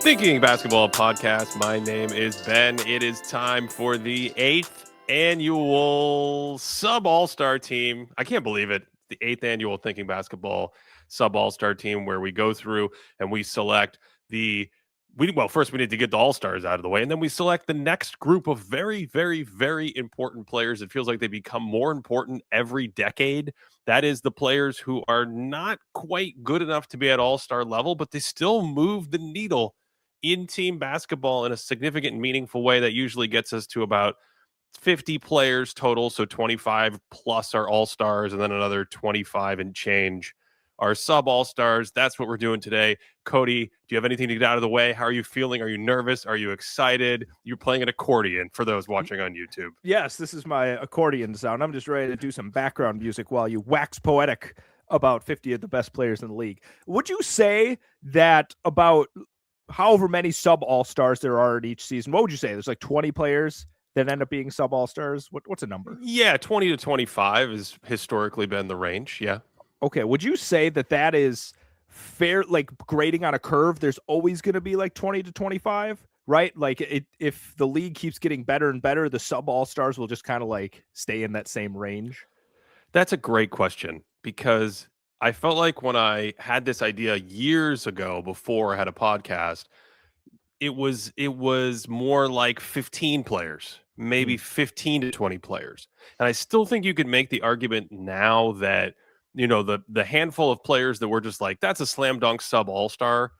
Thinking Basketball Podcast. My name is Ben. It is time for the 8th annual sub-all-star team. I can't believe it. The 8th annual Thinking Basketball sub-all-star team, where we go through and we select first we need to get the all-stars out of the way, and then we select the next group of very, very, very important players. It feels like they become more important every decade. That is the players who are not quite good enough to be at all-star level, but they still move the needle in team basketball in a significant and meaningful way that usually gets us to about 50 players total. So 25 plus are all-stars, and then another 25 and change are sub-all-stars. That's what we're doing today. Cody, do you have anything to get out of the way? How are you feeling? Are you nervous? Are you excited? You're playing an accordion for those watching on YouTube. Yes, this is my accordion sound. I'm just ready to do some background music while you wax poetic about 50 of the best players in the league. Would you say that about however many sub-all-stars there are in each season, what would you say? There's like 20 players that end up being sub-all-stars? What's a number? Yeah, 20 to 25 has historically been the range, yeah. Okay, would you say that is fair, like grading on a curve? There's always going to be like 20 to 25, right? Like if the league keeps getting better and better, the sub-all-stars will just kind of like stay in that same range? That's a great question, because I felt like when I had this idea years ago before I had a podcast, it was more like 15 players, maybe 15 to 20 players. And I still think you could make the argument now that, you know, the handful of players that were just like, that's a slam dunk sub all-star,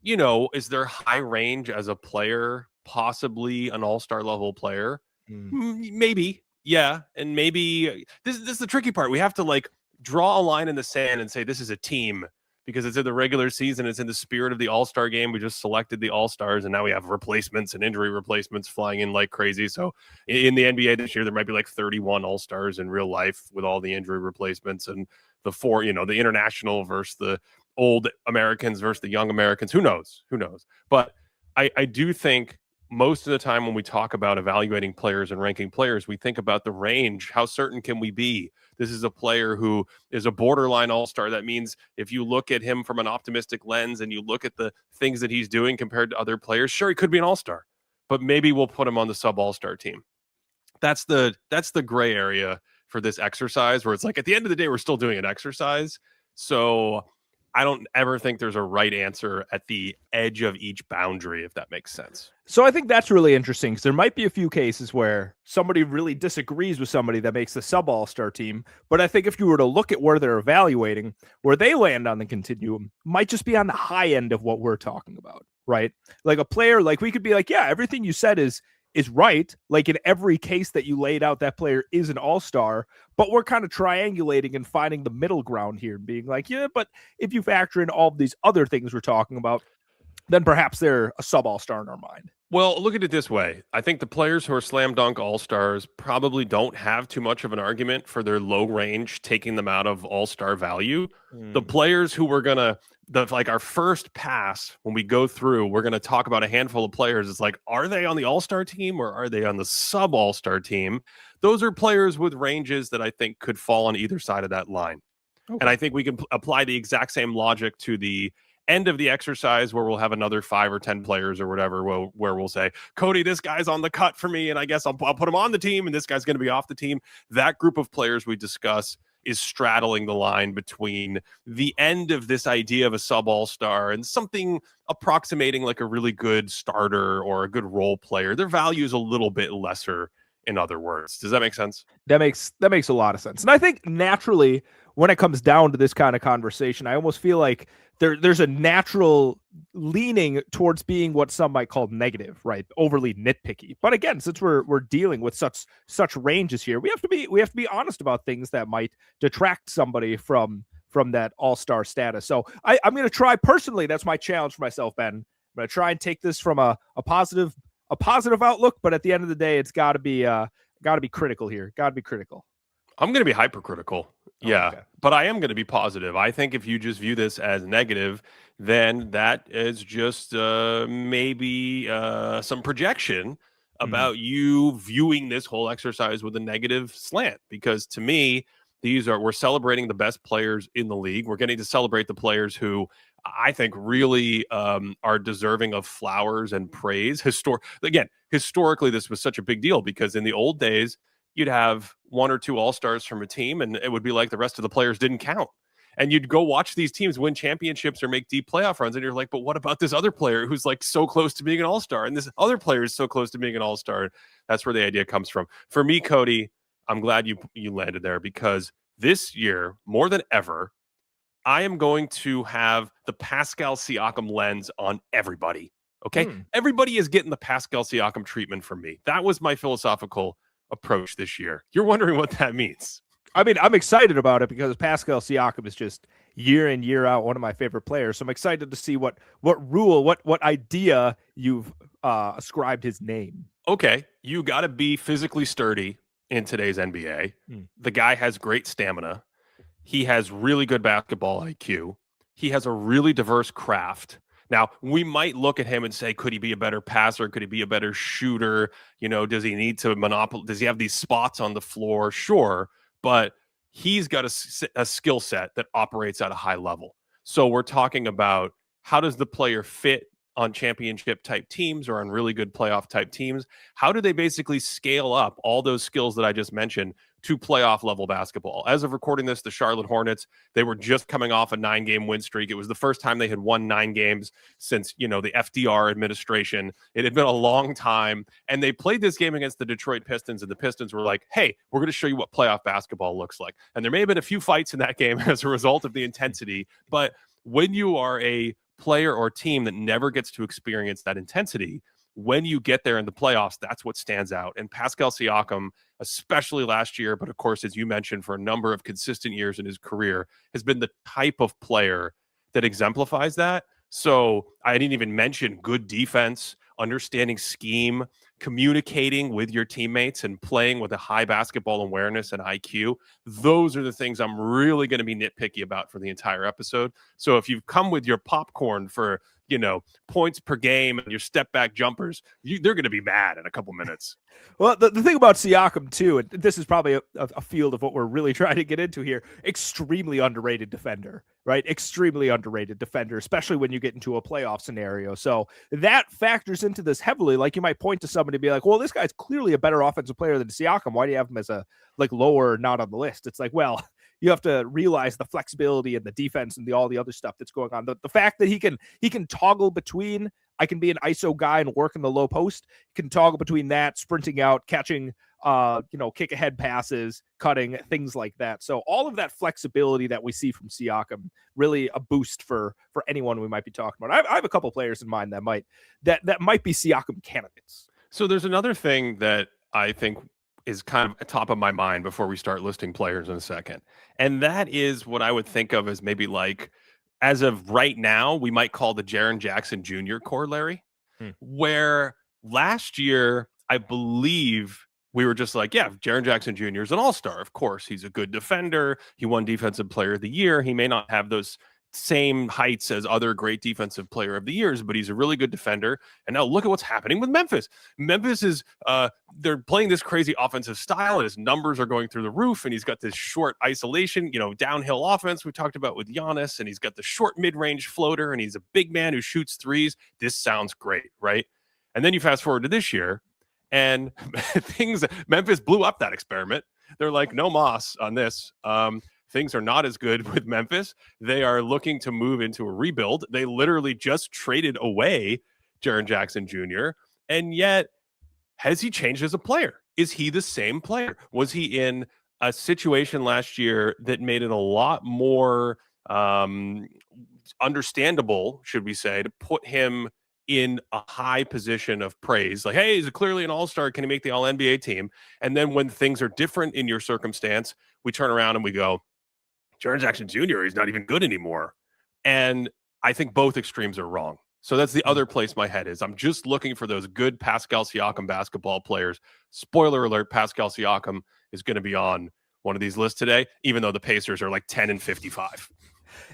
you know, is there high range as a player, possibly an all-star level player? Maybe. Yeah. And maybe this is the tricky part. We have to like draw a line in the sand and say this is a team, because it's in the regular season. It's in the spirit of the all-star game. We just selected the all-stars, and now we have replacements and injury replacements flying in like crazy. So in the NBA this year, there might be like 31 all-stars in real life with all the injury replacements, and the four, you know, the international versus the old Americans versus the young Americans. Who knows? But I do think most of the time when we talk about evaluating players and ranking players, we think about the range. How certain can we be? This is a player who is a borderline all-star. That means if you look at him from an optimistic lens and you look at the things that he's doing compared to other players, sure, he could be an all-star, but maybe we'll put him on the sub-all-star team. That's the gray area for this exercise, where it's like at the end of the day, we're still doing an exercise. So I don't ever think there's a right answer at the edge of each boundary, if that makes sense. So I think that's really interesting, because there might be a few cases where somebody really disagrees with somebody that makes the sub-all-star team. But I think if you were to look at where they're evaluating, where they land on the continuum might just be on the high end of what we're talking about, right? Like a player, like we could be like, yeah, everything you said is right. Like in every case that you laid out, that player is an all-star, but we're kind of triangulating and finding the middle ground here and being like, yeah, but if you factor in all of these other things we're talking about, then perhaps they're a sub-all-star in our mind. Well, look at it this way. I think the players who are slam dunk all-stars probably don't have too much of an argument for their low range taking them out of all-star value. The players who we're going to, like our first pass when we go through, we're going to talk about a handful of players. It's like, are they on the all-star team or are they on the sub-all-star team? Those are players with ranges that I think could fall on either side of that line. Okay. And I think we can apply the exact same logic to the end of the exercise, where we'll have another 5 or 10 players or whatever, where we'll say, Cody, this guy's on the cut for me, and I guess I'll put him on the team, and this guy's going to be off the team. That group of players we discuss is straddling the line between the end of this idea of a sub-all-star and something approximating like a really good starter or a good role player. Their value is a little bit lesser, in other words. Does that make sense? That makes a lot of sense. And I think naturally, when it comes down to this kind of conversation, I almost feel like there's a natural leaning towards being what some might call negative, right? Overly nitpicky. But again, since we're dealing with such ranges here, we have to be honest about things that might detract somebody from that all-star status. So I'm going to try personally. That's my challenge for myself, Ben. I'm going to try and take this from a positive outlook, but at the end of the day, it's got to be critical here. Got to be critical. I'm going to be hypercritical. Yeah, okay. But I am going to be positive. I think if you just view this as negative, then that is just maybe some projection about you viewing this whole exercise with a negative slant. Because to me, We're celebrating the best players in the league. We're getting to celebrate the players who I think really are deserving of flowers and praise. Historically, this was such a big deal because in the old days, you'd have one or two all-stars from a team, and it would be like the rest of the players didn't count. And you'd go watch these teams win championships or make deep playoff runs, and you're like, but what about this other player who's like so close to being an all-star? And this other player is so close to being an all-star. That's where the idea comes from. For me, Cody, I'm glad you landed there because this year, more than ever, I am going to have the Pascal Siakam lens on everybody. Okay? Everybody is getting the Pascal Siakam treatment from me. That was my philosophical approach this year. You're wondering what that means. I mean, I'm excited about it because Pascal Siakam is just year in, year out one of my favorite players. So I'm excited to see what idea you've ascribed his name. Okay, you got to be physically sturdy in today's NBA. The guy has great stamina. He has really good basketball IQ. He has a really diverse craft. Now, we might look at him and say, could he be a better passer? Could he be a better shooter? Does he need to does he have these spots on the floor? Sure. But he's got a skill set that operates at a high level. So we're talking about how does the player fit on championship type teams or on really good playoff type teams? How do they basically scale up all those skills that I just mentioned to playoff level basketball? As of recording this, the Charlotte Hornets, they were just coming off a 9-game win streak. It was the first time they had won 9 games since, the FDR administration. It had been a long time. And they played this game against the Detroit Pistons, and the Pistons were like, hey, we're going to show you what playoff basketball looks like. And there may have been a few fights in that game as a result of the intensity. But when you are a player or team that never gets to experience that intensity, when you get there in the playoffs, that's what stands out. And Pascal Siakam, especially last year, but of course, as you mentioned, for a number of consistent years in his career, has been the type of player that exemplifies that. So I didn't even mention good defense, understanding scheme, communicating with your teammates, and playing with a high basketball awareness and IQ. Those are the things I'm really going to be nitpicky about for the entire episode. So if you've come with your popcorn for, points per game and your step back jumpers, they're going to be mad in a couple minutes. Well, the thing about Siakam, too, and this is probably a field of what we're really trying to get into here, extremely underrated defender, right? Extremely underrated defender, especially when you get into a playoff scenario. So that factors into this heavily. Like, you might point to somebody and be like, well, this guy's clearly a better offensive player than Siakam. Why do you have him as a lower, not on the list? It's like, well, you have to realize the flexibility and the defense and all the other stuff that's going on. The fact that he can toggle between, I can be an ISO guy and work in the low post, can toggle between that, sprinting out, catching, kick ahead passes, cutting, things like that. So all of that flexibility that we see from Siakam, really a boost for anyone we might be talking about. I have a couple players in mind that might be Siakam candidates. So there's another thing that I think is kind of top of my mind before we start listing players in a second. And that is what I would think of as maybe like, as of right now, we might call the Jaren Jackson Jr. corollary, where last year, I believe we were just like, yeah, Jaren Jackson Jr. is an all-star. Of course, he's a good defender. He won Defensive Player of the Year. He may not have those same heights as other great Defensive Player of the Years, but he's a really good defender. And now look at what's happening with Memphis. Memphis is they're playing this crazy offensive style, and his numbers are going through the roof, and he's got this short isolation, downhill offense we talked about with Giannis, and he's got the short mid-range floater, and he's a big man who shoots threes. This sounds great, right? And then you fast forward to this year, and Memphis blew up that experiment. They're like, no moss on this. Things are not as good with Memphis. They are looking to move into a rebuild. They literally just traded away Jaren Jackson Jr. And yet, has he changed as a player? Is he the same player? Was he in a situation last year that made it a lot more understandable, should we say, to put him in a high position of praise? Like, hey, he's clearly an all-star. Can he make the all-NBA team? And then when things are different in your circumstance, we turn around and we go, Jaren Jackson Jr., he's not even good anymore. And I think both extremes are wrong. So that's the other place my head is. I'm just looking for those good Pascal Siakam basketball players. Spoiler alert, Pascal Siakam is going to be on one of these lists today, even though the Pacers are like 10-55.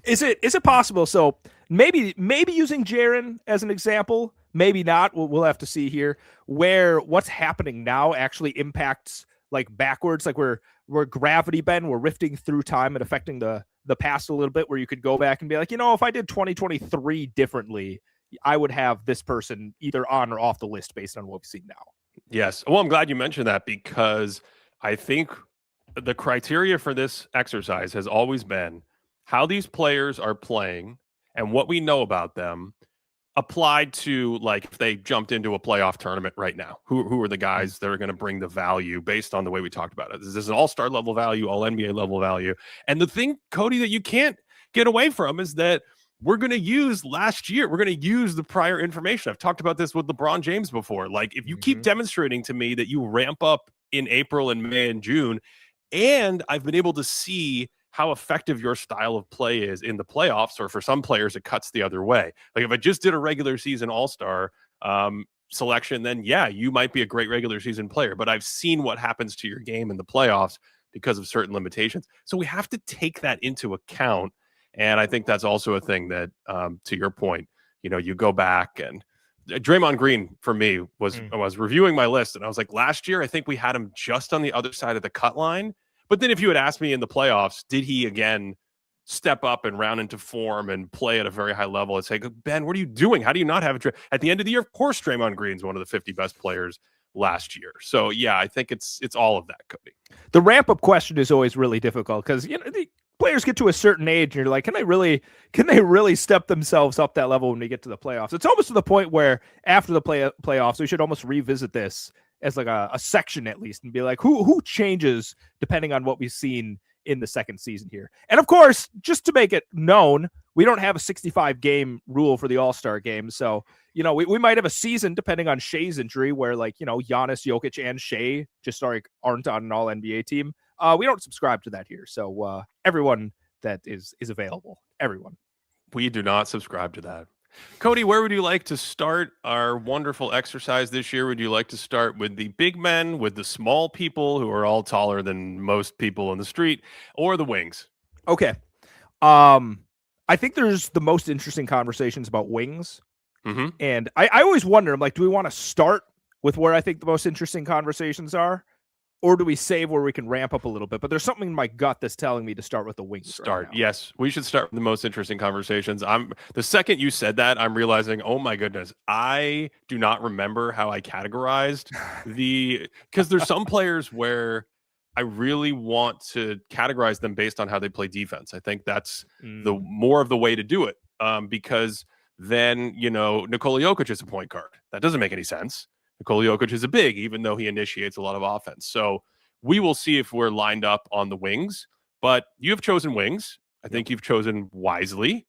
Is it possible? So maybe using Jaren as an example, maybe not. We'll have to see here where what's happening now actually impacts like backwards, like we're gravity bend, we're rifting through time and affecting the past a little bit, where you could go back and be like, if I did 2023 differently, I would have this person either on or off the list based on what we've seen now. Yes. Well, I'm glad you mentioned that, because I think the criteria for this exercise has always been how these players are playing and what we know about them applied to, like, if they jumped into a playoff tournament right now, who are the guys that are going to bring the value based on the way we talked about it? Is this an all-star level value, all NBA level value? And the thing, Cody, that you can't get away from is that we're going to use last year. We're going to use the prior information. I've talked about this with LeBron James before. Like, if you keep demonstrating to me that you ramp up in April and May and June, and I've been able to see how effective your style of play is in the playoffs, or for some players, it cuts the other way. Like, if I just did a regular season all-star selection, then yeah, you might be a great regular season player. But I've seen what happens to your game in the playoffs because of certain limitations. So we have to take that into account. And I think that's also a thing that, to your point, you go back and Draymond Green for me was, I was reviewing my list and I was like, last year, I think we had him just on the other side of the cut line. But then if you had asked me in the playoffs, did he again step up and round into form and play at a very high level? I'd say, Ben, what are you doing? How do you not have a at the end of the year? Of course, Draymond Green's one of the 50 best players last year. So yeah, I think it's all of that, Cody. The ramp up question is always really difficult because the players get to a certain age and you're like, can they really step themselves up that level when we get to the playoffs? It's almost to the point where after the playoffs, we should almost revisit this as like a section at least and be like, who changes depending on what we've seen in the second season here. And of course, just to make it known, we don't have a 65 game rule for the All-Star game. So, we might have a season depending on Shea's injury where, like, Giannis, Jokic, and Shea just aren't on an all NBA team. We don't subscribe to that here. So everyone that is available, everyone. We do not subscribe to that. Cody, where would you like to start our wonderful exercise this year? Would you like to start with the big men, with the small people who are all taller than most people in the street, or the wings? Okay. I think there's the most interesting conversations about wings. Mm-hmm. And I always wonder, I'm like, do we want to start with where I think the most interesting conversations are? Or do we save where we can ramp up a little bit? But there's something in my gut that's telling me to start with the wings. Right now. Yes, we should start with the most interesting conversations. The second you said that, I'm realizing, oh my goodness, I do not remember how I categorized because there's some players where I really want to categorize them based on how they play defense. I think that's the more of the way to do it. Because then, Nikola Jokic is a point guard. That doesn't make any sense. Nikola Jokic is a big, even though he initiates a lot of offense. So we will see if we're lined up on the wings. But you have chosen wings. I think you've chosen wisely.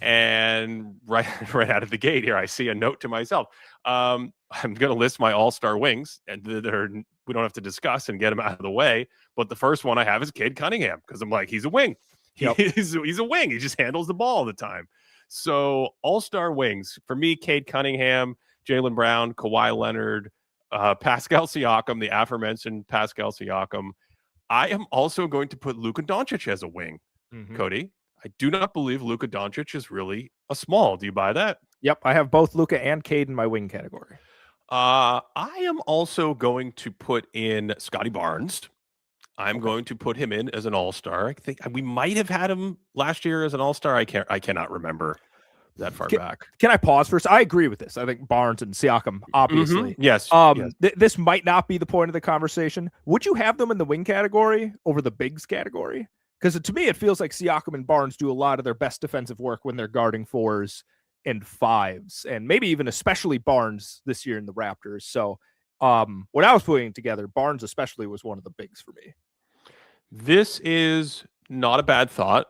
And right out of the gate here, I see a note to myself. I'm going to list my all-star wings, and we don't have to discuss and get them out of the way. But the first one I have is Cade Cunningham, because I'm like, he's a wing. He's a wing. He just handles the ball all the time. So all-star wings for me: Cade Cunningham, Jaylen Brown, Kawhi Leonard, Pascal Siakam, the aforementioned Pascal Siakam. I am also going to put Luka Doncic as a wing, Cody. I do not believe Luka Doncic is really a small. Do you buy that? Yep, I have both Luka and Cade in my wing category. I am also going to put in Scotty Barnes. I'm going to put him in as an all-star. I think we might have had him last year as an all-star. I cannot remember that far back. Can I pause first? I agree with this. I think Barnes and Siakam, obviously. Yes. This might not be the point of the conversation. Would you have them in the wing category over the bigs category? Because to me, it feels like Siakam and Barnes do a lot of their best defensive work when they're guarding fours and fives, and maybe even especially Barnes this year in the Raptors. So when I was putting it together, Barnes especially was one of the bigs for me. This is not a bad thought,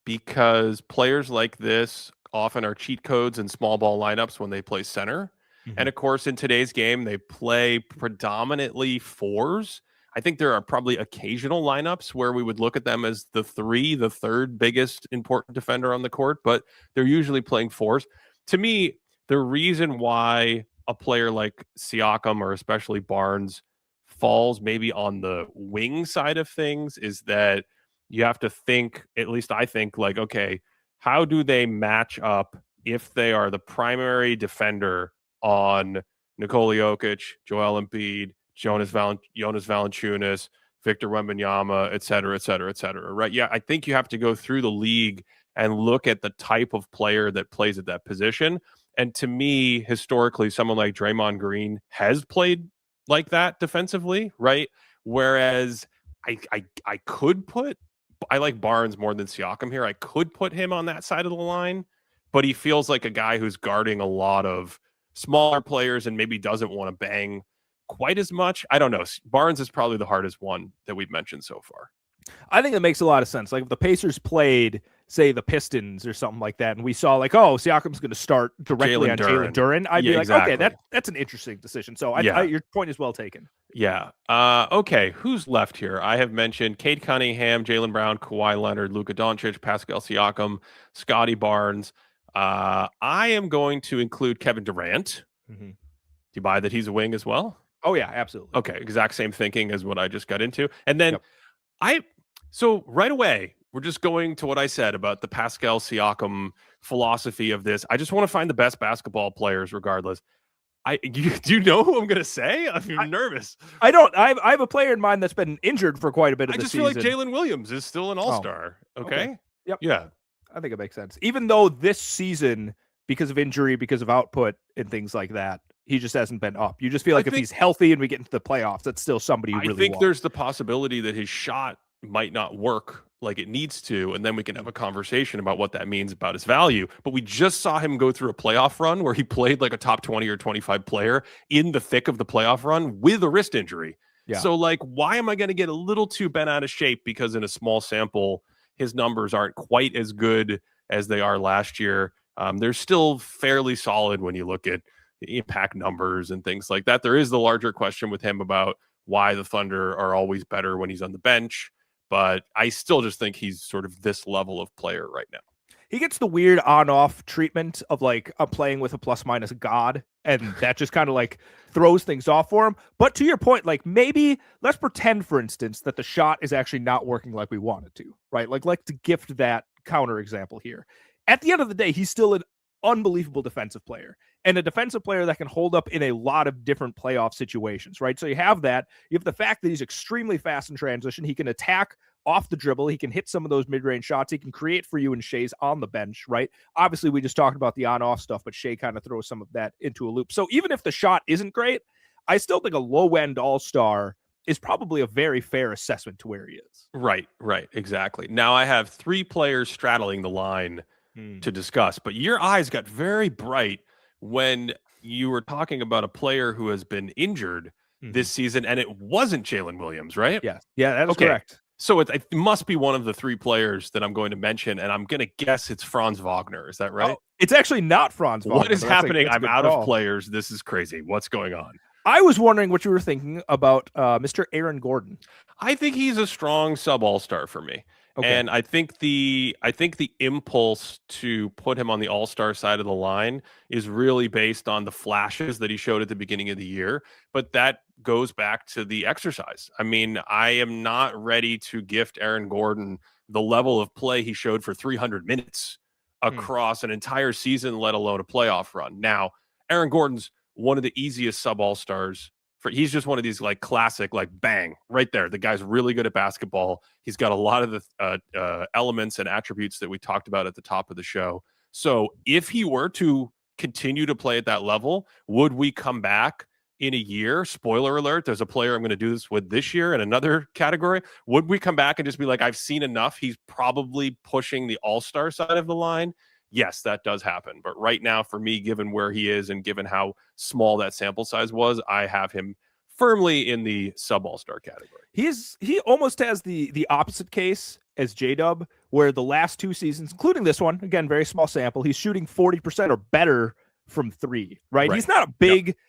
because players like this often are cheat codes in small ball lineups when they play center. And of course, in today's game, they play predominantly fours. I think there are probably occasional lineups where we would look at them as the third biggest important defender on the court, but they're usually playing fours. To me, the reason why a player like Siakam or especially Barnes falls maybe on the wing side of things is that you have to think, at least I think, like, okay, how do they match up if they are the primary defender on Nikola Jokic, Joel Embiid, Jonas Valanciunas, Victor Wembanyama, et cetera, et cetera, et cetera, right? Yeah, I think you have to go through the league and look at the type of player that plays at that position. And to me, historically, someone like Draymond Green has played like that defensively, right? Whereas I could put, I like Barnes more than Siakam here. I could put him on that side of the line, but he feels like a guy who's guarding a lot of smaller players and maybe doesn't want to bang quite as much. I don't know. Barnes is probably the hardest one that we've mentioned so far. I think that makes a lot of sense. Like if the Pacers played, say, the Pistons or something like that, and we saw like, oh, Siakam's going to start directly on Jalen Duren, I'd be like, exactly. Okay, that's an interesting decision. So your point is well taken. Yeah. Okay, who's left here? I have mentioned Cade Cunningham, Jaylen Brown, Kawhi Leonard, Luka Doncic, Pascal Siakam, Scotty Barnes. I am going to include Kevin Durant. Mm-hmm. Do you buy that he's a wing as well? Oh, yeah, absolutely. Okay, exact same thinking as what I just got into. And then so right away, we're just going to what I said about the Pascal Siakam philosophy of this. I just want to find the best basketball players regardless. Do you know who I'm going to say? I'm nervous. I don't. I have a player in mind that's been injured for quite a bit of the season. I just feel like Jalen Williams is still an all-star. Okay? Yep. Yeah. I think it makes sense. Even though this season, because of injury, because of output and things like that, he just hasn't been up. You just feel like if he's healthy and we get into the playoffs, that's still somebody you really want. I think there's the possibility that his shot might not work like it needs to, and then we can have a conversation about what that means about his value. But we just saw him go through a playoff run where he played like a top 20 or 25 player in the thick of the playoff run with a wrist injury. Yeah. So like, why am I going to get a little too bent out of shape because in a small sample, his numbers aren't quite as good as they are last year? They're still fairly solid when you look at impact numbers and things like that. There is the larger question with him about why the Thunder are always better when he's on the bench. But I still just think he's sort of this level of player right now. He gets the weird on-off treatment of like I'm playing with a plus-minus god, and that just kind of like throws things off for him. But to your point, like maybe let's pretend, for instance, that the shot is actually not working like we want it to, right? Like to gift that counter example here. At the end of the day, he's still an unbelievable defensive player and a defensive player that can hold up in a lot of different playoff situations, right? So you have that. You have the fact that he's extremely fast in transition. He can attack off the dribble. He can hit some of those mid-range shots. He can create for you and Shea's on the bench, right? Obviously, we just talked about the on-off stuff, but Shea kind of throws some of that into a loop. So even if the shot isn't great, I still think a low-end all-star is probably a very fair assessment to where he is. Right, exactly. Now I have three players straddling the line to discuss, but your eyes got very bright when you were talking about a player who has been injured this season, and it wasn't Jalen Williams, right? Yeah, that is correct. So it must be one of the three players that I'm going to mention, and I'm going to guess it's Franz Wagner. Is that right? Oh, it's actually not Franz Wagner. What is happening? I'm out of players. This is crazy. What's going on? I was wondering what you were thinking about Mr. Aaron Gordon. I think he's a strong sub-all-star for me. Okay. And I think the impulse to put him on the all-star side of the line is really based on the flashes that he showed at the beginning of the year. But that goes back to the exercise. I mean, I am not ready to gift Aaron Gordon the level of play he showed for 300 minutes across an entire season, let alone a playoff run. Now, Aaron Gordon's one of the easiest sub-all-stars. He's just one of these like classic, like bang, right there. The guy's really good at basketball. He's got a lot of the elements and attributes that we talked about at the top of the show. So if he were to continue to play at that level, would we come back in a year? Spoiler alert, there's a player I'm going to do this with this year in another category. Would we come back and just be like, I've seen enough? He's probably pushing the all-star side of the line. Yes, that does happen. But right now, for me, given where he is and given how small that sample size was, I have him firmly in the sub-all-star category. He almost has the opposite case as J-Dub, where the last two seasons, including this one, again, very small sample, he's shooting 40% or better from three, right? He's not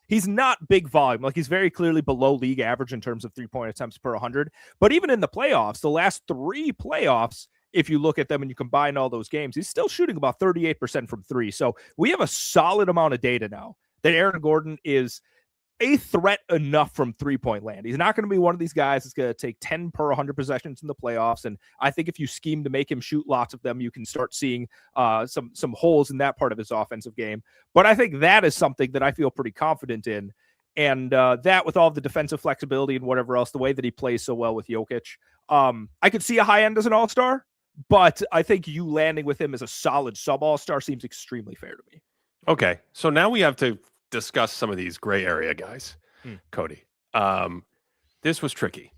he's not big volume. Like he's very clearly below league average in terms of 3-point attempts per 100. But even in the playoffs, the last three playoffs, if you look at them and you combine all those games, he's still shooting about 38% from three. So we have a solid amount of data now that Aaron Gordon is a threat enough from 3-point land. He's not going to be one of these guys that's going to take 10 per 100 possessions in the playoffs. And I think if you scheme to make him shoot lots of them, you can start seeing some holes in that part of his offensive game. But I think that is something that I feel pretty confident in. And that with all the defensive flexibility and whatever else, the way that he plays so well with Jokic, I could see a high end as an all-star, but I think you landing with him as a solid sub-all-star seems extremely fair to me. Okay, so now we have to discuss some of these gray area guys, Cody. This was tricky.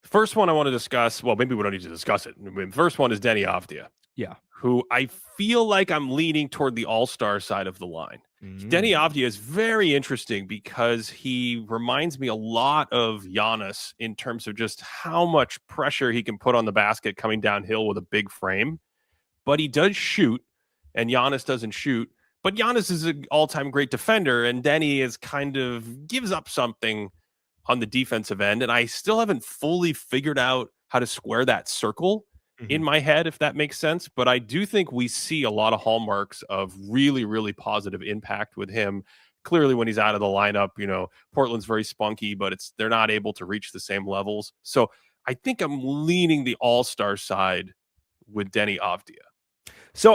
First one I want to discuss, well, maybe we don't need to discuss it. The first one is Denny Avdia. Yeah. Who I feel like I'm leaning toward the all-star side of the line. Denny Avdia is very interesting because he reminds me a lot of Giannis in terms of just how much pressure he can put on the basket coming downhill with a big frame. But he does shoot, and Giannis doesn't shoot. But Giannis is an all-time great defender, and Denny is kind of gives up something on the defensive end. And I still haven't fully figured out how to square that circle in my head, if that makes sense. But I do think we see a lot of hallmarks of really, really positive impact with him. Clearly, when he's out of the lineup, Portland's very spunky, but they're not able to reach the same levels. So I think I'm leaning the all-star side with Denny Avdia. So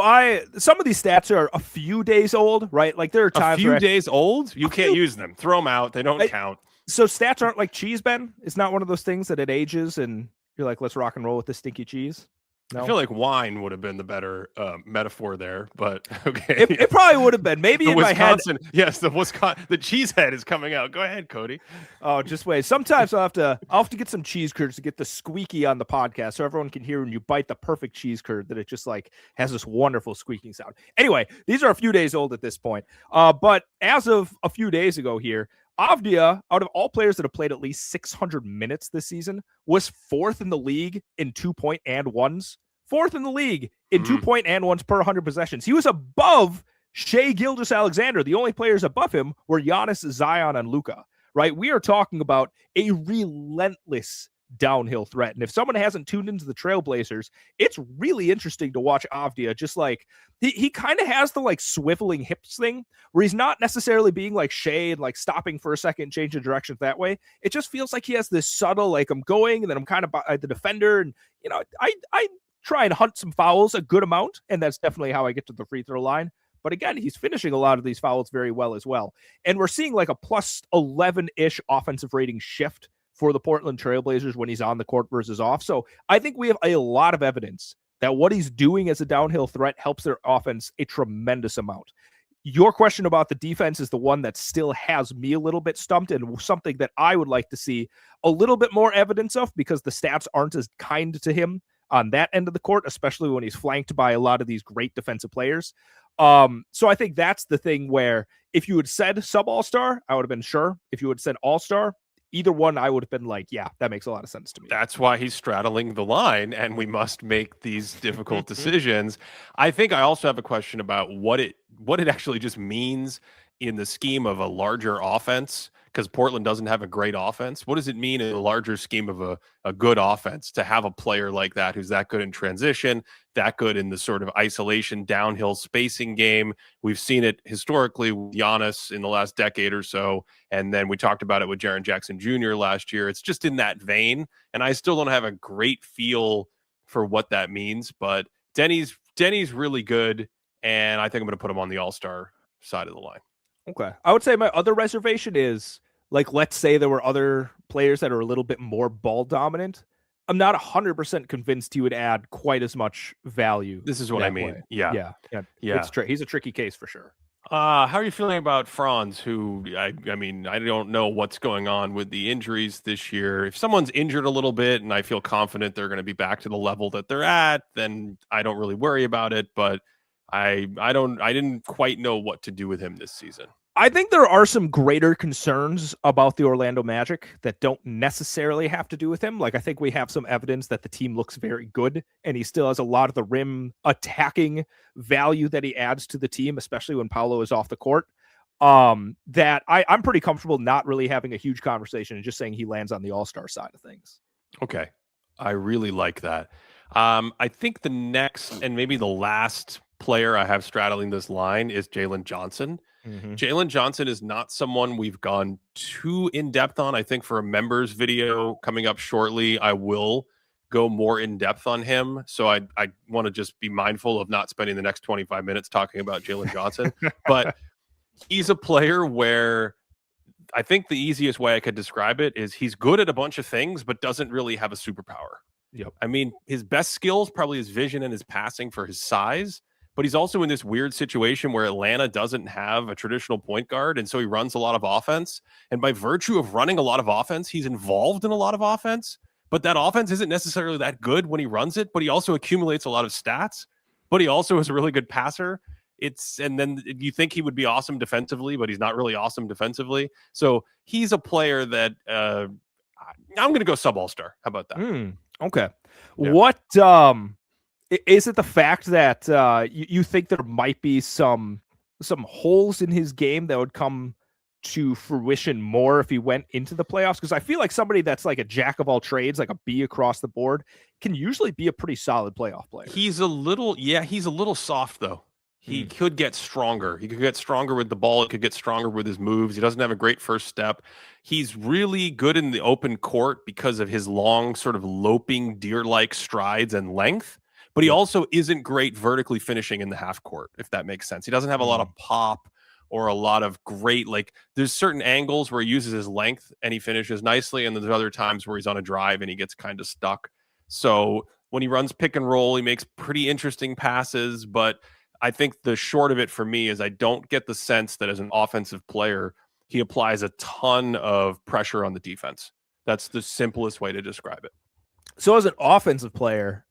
some of these stats are a few days old, right? Like there are times a few days old. You can't use them. Throw them out. They don't count. So stats aren't like cheese, Ben. It's not one of those things that it ages and you're like, let's rock and roll with the stinky cheese. No? I feel like wine would have been the better metaphor there, but okay. It probably would have been. Maybe in Wisconsin, my head. Yes, the cheese head is coming out. Go ahead, Cody. Oh, just wait. Sometimes I'll have to get some cheese curds to get the squeaky on the podcast so everyone can hear when you bite the perfect cheese curd that it just like has this wonderful squeaking sound. Anyway, these are a few days old at this point. But as of a few days ago here, Avdia, out of all players that have played at least 600 minutes this season, was fourth in the league in 2-point and ones. Fourth in the league in 2-point and ones per 100 possessions. He was above Shai Gilgeous-Alexander. The only players above him were Giannis, Zion, and Luka, right? We are talking about a relentless downhill threat. And if someone hasn't tuned into the Trailblazers, it's really interesting to watch Avdia. Just like he kind of has the like swiveling hips thing where he's not necessarily being like Shai and like stopping for a second, change the direction that way. It just feels like he has this subtle, like I'm going and then I'm kind of by the defender. And, I try and hunt some fouls a good amount. And that's definitely how I get to the free throw line. But again, he's finishing a lot of these fouls very well as well. And we're seeing like a plus 11-ish offensive rating shift for the Portland Trailblazers when he's on the court versus off. So I think we have a lot of evidence that what he's doing as a downhill threat helps their offense a tremendous amount. Your question about the defense is the one that still has me a little bit stumped and something that I would like to see a little bit more evidence of because the stats aren't as kind to him on that end of the court, especially when he's flanked by a lot of these great defensive players. So I think that's the thing where if you had said sub-all-star, I would have been sure. If you had said all-star, either one, I would have been like, yeah, that makes a lot of sense to me. That's why he's straddling the line, and we must make these difficult decisions. I think I also have a question about what it actually just means in the scheme of a larger offense, because Portland doesn't have a great offense. What does it mean in a larger scheme of a good offense to have a player like that who's that good in transition, that good in the sort of isolation, downhill spacing game? We've seen it historically with Giannis in the last decade or so, and then we talked about it with Jaren Jackson Jr. last year. It's just in that vein, and I still don't have a great feel for what that means, but Denny's really good, and I think I'm going to put him on the all-star side of the line. Okay. I would say my other reservation is, like, let's say there were other players that are a little bit more ball dominant. I'm not 100% convinced he would add quite as much value. This is what I mean. Way. Yeah. He's a tricky case for sure. How are you feeling about Franz, who, I mean, I don't know what's going on with the injuries this year. If someone's injured a little bit and I feel confident they're going to be back to the level that they're at, then I don't really worry about it. But I didn't quite know what to do with him this season. I think there are some greater concerns about the Orlando Magic that don't necessarily have to do with him. Like, I think we have some evidence that the team looks very good and he still has a lot of the rim attacking value that he adds to the team, especially when Paolo is off the court. That I'm pretty comfortable not really having a huge conversation and just saying he lands on the all-star side of things. Okay. I really like that. I think the next and maybe the last player I have straddling this line is Jalen Johnson. Jalen Johnson is not someone we've gone too in depth on. I think for a members video coming up shortly, I will go more in depth on him. So I want to just be mindful of not spending the next 25 minutes talking about Jalen Johnson. But He's a player where I think the easiest way I could describe it is he's good at a bunch of things, but doesn't really have a superpower. Yep. I mean, his best skills probably his vision and his passing for his size, but he's also in this weird situation where Atlanta doesn't have a traditional point guard, and so he runs a lot of offense. And by virtue of running a lot of offense, he's involved in a lot of offense. But that offense isn't necessarily that good when he runs it, but he also accumulates a lot of stats. But he also is a really good passer. And then you think he would be awesome defensively, but he's not really awesome defensively. So he's a player that I'm going to go sub-all-star. How about that? Okay. Yeah. What is it the fact that you think there might be some holes in his game that would come to fruition more if he went into the playoffs? Because I feel like somebody that's like a jack of all trades, like a B across the board, can usually be a pretty solid playoff player. He's a little soft though. He could get stronger. He could get stronger with the ball. He could get stronger with his moves. He doesn't have a great first step. He's really good in the open court because of his long, sort of loping, deer-like strides and length. But he also isn't great vertically finishing in the half court, if that makes sense. He doesn't have a lot of pop or a lot of great, like, there's certain angles where he uses his length and he finishes nicely, and there's other times where he's on a drive and he gets kind of stuck. So when he runs pick and roll, he makes pretty interesting passes, but I think the short of it for me is I don't get the sense that as an offensive player, he applies a ton of pressure on the defense. That's the simplest way to describe it. So as an offensive player,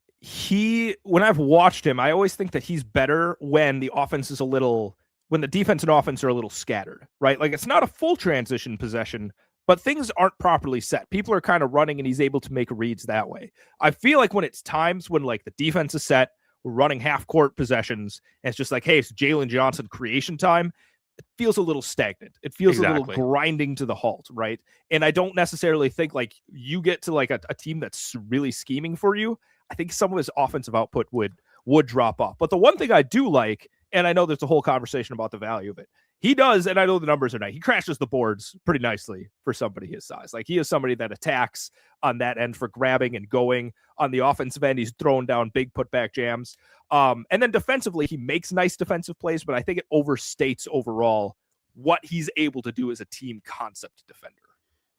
when I've watched him, I always think that he's better when the offense is when the defense and offense are a little scattered, right? Like it's not a full transition possession, but things aren't properly set. People are kind of running and he's able to make reads that way. I feel like when it's times when like the defense is set, we're running half court possessions, and it's just like, hey, it's Jalen Johnson creation time. It feels a little stagnant. It feels a little grinding to the halt, right? And I don't necessarily think like you get to like a team that's really scheming for you. I think some of his offensive output would drop off. But the one thing I do like, and I know there's a whole conversation about the value of it, he does, and I know the numbers are nice. He crashes the boards pretty nicely for somebody his size. Like he is somebody that attacks on that end for grabbing and going. On the offensive end, he's throwing down big putback jams. And then defensively, he makes nice defensive plays, but I think it overstates overall what he's able to do as a team concept defender.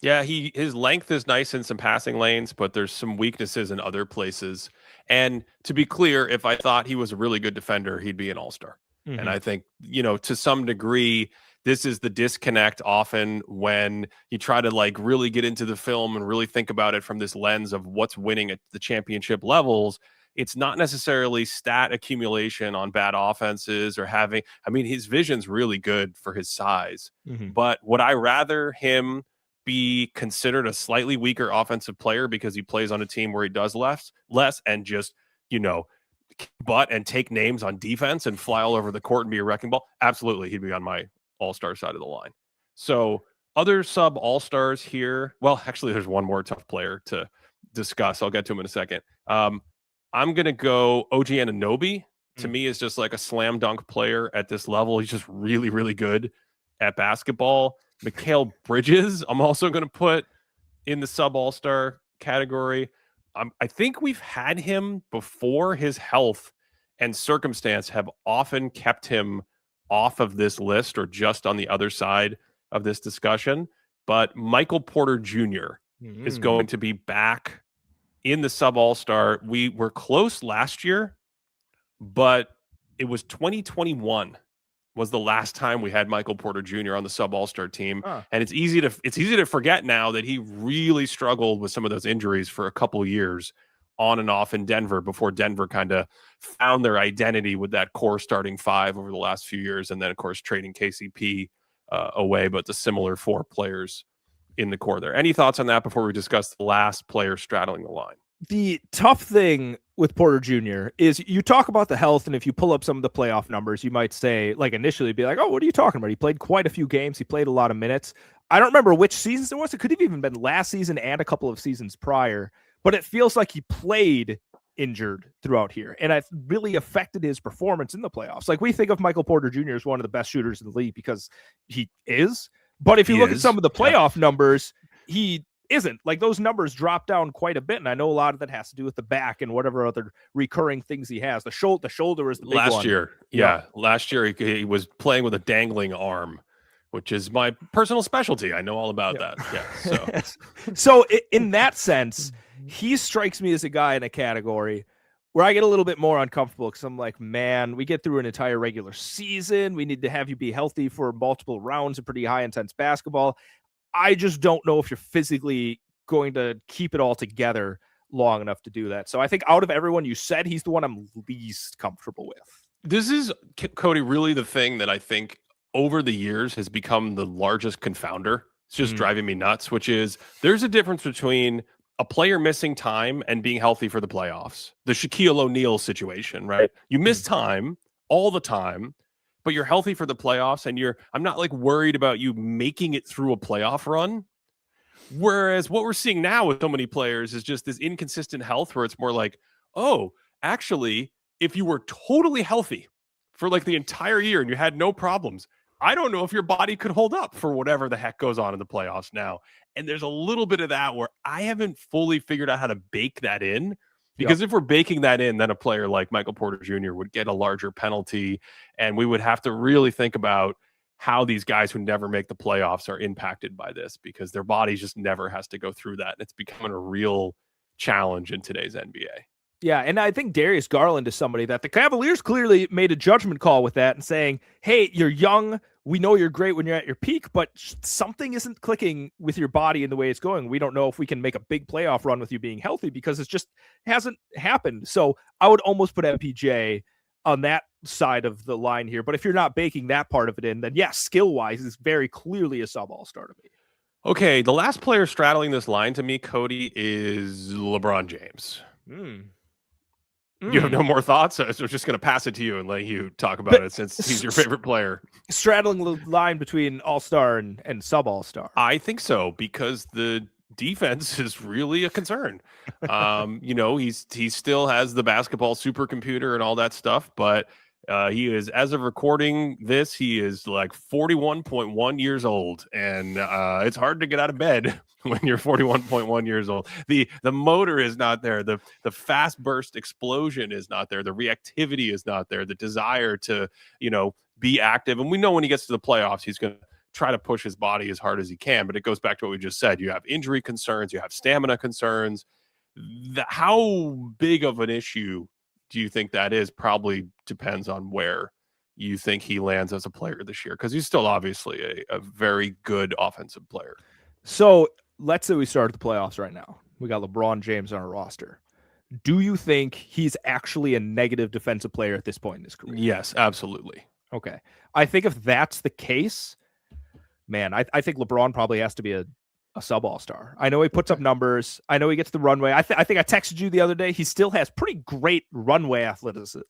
Yeah, his length is nice in some passing lanes, but there's some weaknesses in other places. And to be clear, if I thought he was a really good defender, he'd be an all-star. And I think, to some degree, this is the disconnect often when you try to like really get into the film and really think about it from this lens of what's winning at the championship levels. It's not necessarily stat accumulation on bad offenses or his vision's really good for his size. But would I rather him be considered a slightly weaker offensive player because he plays on a team where he does less and just, butt and take names on defense and fly all over the court and be a wrecking ball? Absolutely. He'd be on my all-star side of the line. So other sub all-stars here. Well, actually, there's one more tough player to discuss. I'll get to him in a second. I'm going to go OG Anunoby. To me, is just like a slam dunk player at this level. He's just really, really good at basketball. Mikal Bridges, I'm also going to put in the sub all-star category. I think we've had him before. His health and circumstance have often kept him off of this list or just on the other side of this discussion. But Michael Porter Jr. is going to be back in the sub all-star. We were close last year, but it was 2021 was the last time we had Michael Porter Jr. on the sub all-star team. And it's easy to forget now that he really struggled with some of those injuries for a couple years on and off in Denver before Denver kind of found their identity with that core starting five over the last few years. And then of course, trading KCP away, but the similar four players in the core there. Any thoughts on that before we discuss the last player straddling the line? The tough thing with Porter Jr. is you talk about the health, and if you pull up some of the playoff numbers, you might say, like initially be like, oh, what are you talking about? He played quite a few games. He played a lot of minutes. I don't remember which seasons it was. It could have even been last season and a couple of seasons prior, but it feels like he played injured throughout here, and it really affected his performance in the playoffs. Like we think of Michael Porter Jr. as one of the best shooters in the league because he is, but if you look at some of the playoff numbers, he isn't. Like those numbers drop down quite a bit, and I know a lot of that has to do with the back and whatever other recurring things he has. The shoulder is the big one. Last year, last year he was playing with a dangling arm, which is my personal specialty. I know all about that. Yeah. So in that sense, he strikes me as a guy in a category where I get a little bit more uncomfortable because I'm like, man, we get through an entire regular season. We need to have you be healthy for multiple rounds of pretty high intense basketball. I just don't know if you're physically going to keep it all together long enough to do that. So I think out of everyone you said, he's the one I'm least comfortable with. This is, Cody, really the thing that I think over the years has become the largest confounder. It's just driving me nuts, which is there's a difference between a player missing time and being healthy for the playoffs. The Shaquille O'Neal situation, right? You miss time all the time, but you're healthy for the playoffs, and I'm not like worried about you making it through a playoff run. Whereas what we're seeing now with so many players is just this inconsistent health where it's more like, oh, actually, if you were totally healthy for like the entire year and you had no problems, I don't know if your body could hold up for whatever the heck goes on in the playoffs now. And there's a little bit of that where I haven't fully figured out how to bake that in, because if we're baking that in, then a player like Michael Porter Jr. would get a larger penalty, and we would have to really think about how these guys who never make the playoffs are impacted by this, because their body just never has to go through that. And it's becoming a real challenge in today's NBA. Yeah, and I think Darius Garland is somebody that the Cavaliers clearly made a judgment call with that and saying, hey, you're young. We know you're great when you're at your peak, but something isn't clicking with your body in the way it's going. We don't know if we can make a big playoff run with you being healthy because it just hasn't happened. So I would almost put MPJ on that side of the line here. But if you're not baking that part of it in, then yes, skill-wise, is very clearly a sub-all-star to me. Okay, the last player straddling this line to me, Cody, is LeBron James. You have no more thoughts? So I'm just going to pass it to you and let you talk about it since he's your favorite player. Straddling the line between all-star and sub-all-star. I think so, because the defense is really a concern. He still has the basketball supercomputer and all that stuff, but he is, as of recording this, he is like 41.1 years old, and it's hard to get out of bed when you're 41.1 years old. The motor is not there. The fast burst explosion is not there. The reactivity is not there. The desire to, be active. And we know when he gets to the playoffs, he's going to try to push his body as hard as he can. But it goes back to what we just said. You have injury concerns. You have stamina concerns. How big of an issue do you think that is? Probably depends on where you think he lands as a player this year, because he's still obviously a very good offensive player. So let's say we start the playoffs right now. We got LeBron James on our roster. Do you think he's actually a negative defensive player at this point in his career? Yes, absolutely. Okay. I think if that's the case, man, I think LeBron probably has to be a sub-all-star. I know he puts up numbers. I know he gets the runway. I think I texted you the other day. He still has pretty great runway athleticism.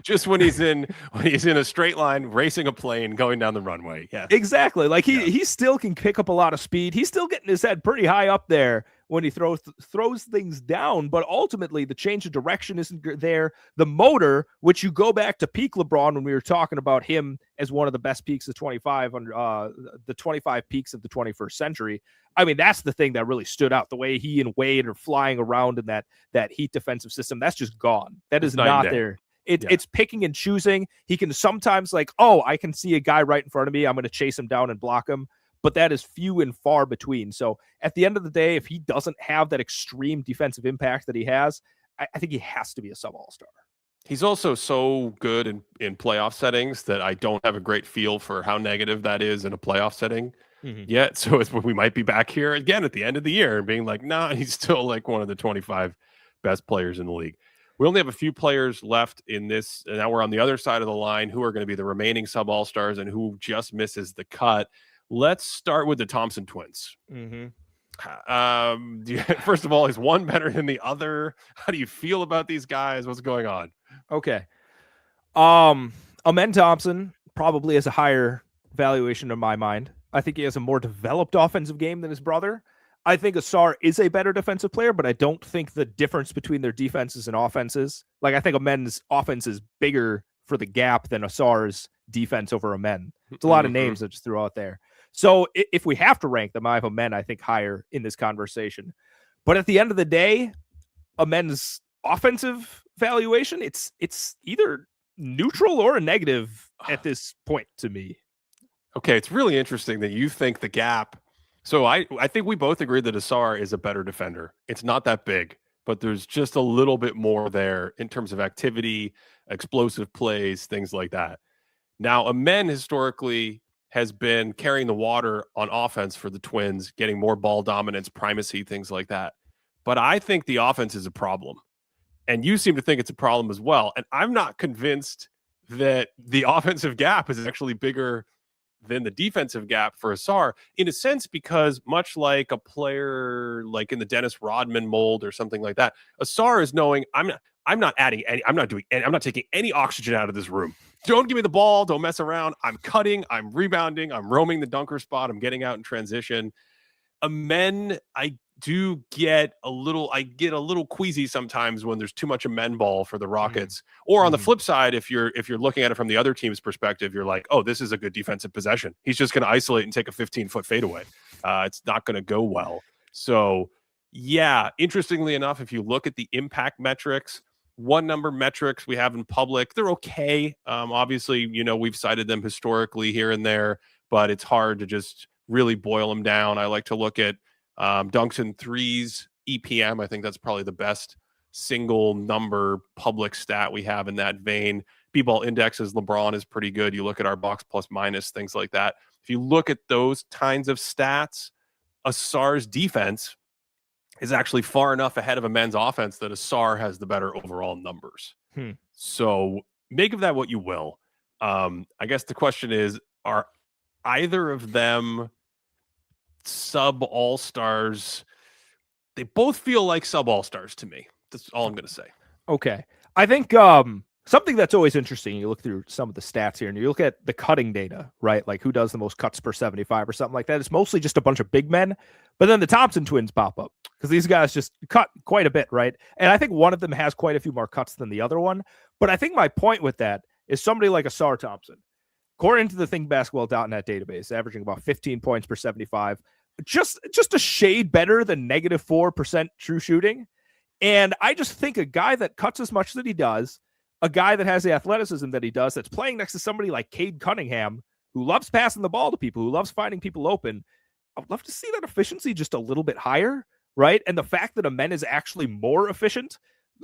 Just when he's in a straight line, racing a plane, going down the runway. Yeah, exactly. Like he still can pick up a lot of speed. He's still getting his head pretty high up there when he throws things down, but ultimately the change of direction isn't there. The motor, which you go back to peak LeBron when we were talking about him as one of the best peaks of 25 under the 25 peaks of the 21st century. I mean, that's the thing that really stood out. The way he and Wade are flying around in that Heat defensive system, that's just gone. That is not there. It's picking and choosing. He can sometimes I can see a guy right in front of me. I'm going to chase him down and block him. But that is few and far between. So at the end of the day, if he doesn't have that extreme defensive impact that he has, I think he has to be a sub-all-star. He's also so good in playoff settings that I don't have a great feel for how negative that is in a playoff setting yet. So we might be back here again at the end of the year and being like, nah, he's still like one of the 25 best players in the league. We only have a few players left in this. And now we're on the other side of the line. Who are going to be the remaining sub-all-stars and who just misses the cut? Let's start with the Thompson twins. First of all, is one better than the other? How do you feel about these guys? What's going on? Okay. Amen Thompson probably has a higher valuation in my mind. I think he has a more developed offensive game than his brother. I think Ausar is a better defensive player, but I don't think the difference between their defenses and offenses, I think Amen's offense is bigger for the gap than Ausar's defense over Amen. It's a lot of names I just threw out there. So if we have to rank them, I have Amen, I think, higher in this conversation. But at the end of the day, Amen's offensive valuation, it's either neutral or a negative at this point to me. Okay, it's really interesting that you think the gap. So I think we both agree that Asar is a better defender. It's not that big, but there's just a little bit more there in terms of activity, explosive plays, things like that. Now, Amen historically has been carrying the water on offense for the Twins, getting more ball dominance, primacy, things like that. But I think the offense is a problem. And you seem to think it's a problem as well. And I'm not convinced that the offensive gap is actually bigger than the defensive gap for Asar, in a sense, because much like a player like in the Dennis Rodman mold or something like that, Asar is knowing I'm not adding any, I'm not taking any oxygen out of this room. Don't give me the ball. Don't mess around. I'm cutting. I'm rebounding. I'm roaming the dunker spot. I'm getting out in transition. Amen, I get a little queasy sometimes when there's too much Amen ball for the Rockets. Or on the flip side, if you're looking at it from the other team's perspective, you're like, oh, this is a good defensive possession. He's just going to isolate and take a 15-foot fadeaway. It's not going to go well. So, yeah, interestingly enough, if you look at the impact metrics, one number metrics we have in public, they're okay. Obviously, we've cited them historically here and there, but it's hard to just really boil them down. I like to look at dunks and threes, EPM. I think that's probably the best single number public stat we have in that vein. B-ball indexes, LeBron is pretty good. You look at our box plus minus, things like that. If you look at those kinds of stats, Asar's defense is actually far enough ahead of a men's offense that Asar has the better overall numbers. So make of that what you will. I guess the question is, are either of them sub-allstars? They both feel like sub-allstars to me. That's all I'm going to say. Okay. I think something that's always interesting, you look through some of the stats here and you look at the cutting data, right? Like who does the most cuts per 75 or something like that. It's mostly just a bunch of big men, but then the Thompson twins pop up because these guys just cut quite a bit, right? And I think one of them has quite a few more cuts than the other one. But I think my point with that is somebody like Asar Thompson, according to the ThinkBasketball.net database, averaging about 15 points per 75, just a shade better than -4% true shooting. And I just think a guy that cuts as much that he does, a guy that has the athleticism that he does, that's playing next to somebody like Cade Cunningham, who loves passing the ball to people, who loves finding people open, I'd love to see that efficiency just a little bit higher, right? And the fact that Amen is actually more efficient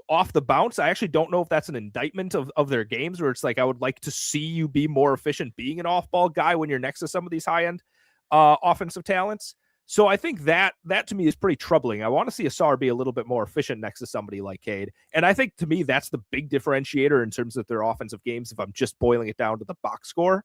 off the bounce, I actually don't know if that's an indictment of their games, where it's like, I would like to see you be more efficient being an off-ball guy when you're next to some of these high-end offensive talents. So I think that to me is pretty troubling. I want to see Asar be a little bit more efficient next to somebody like Cade. And I think to me, that's the big differentiator in terms of their offensive games, if I'm just boiling it down to the box score.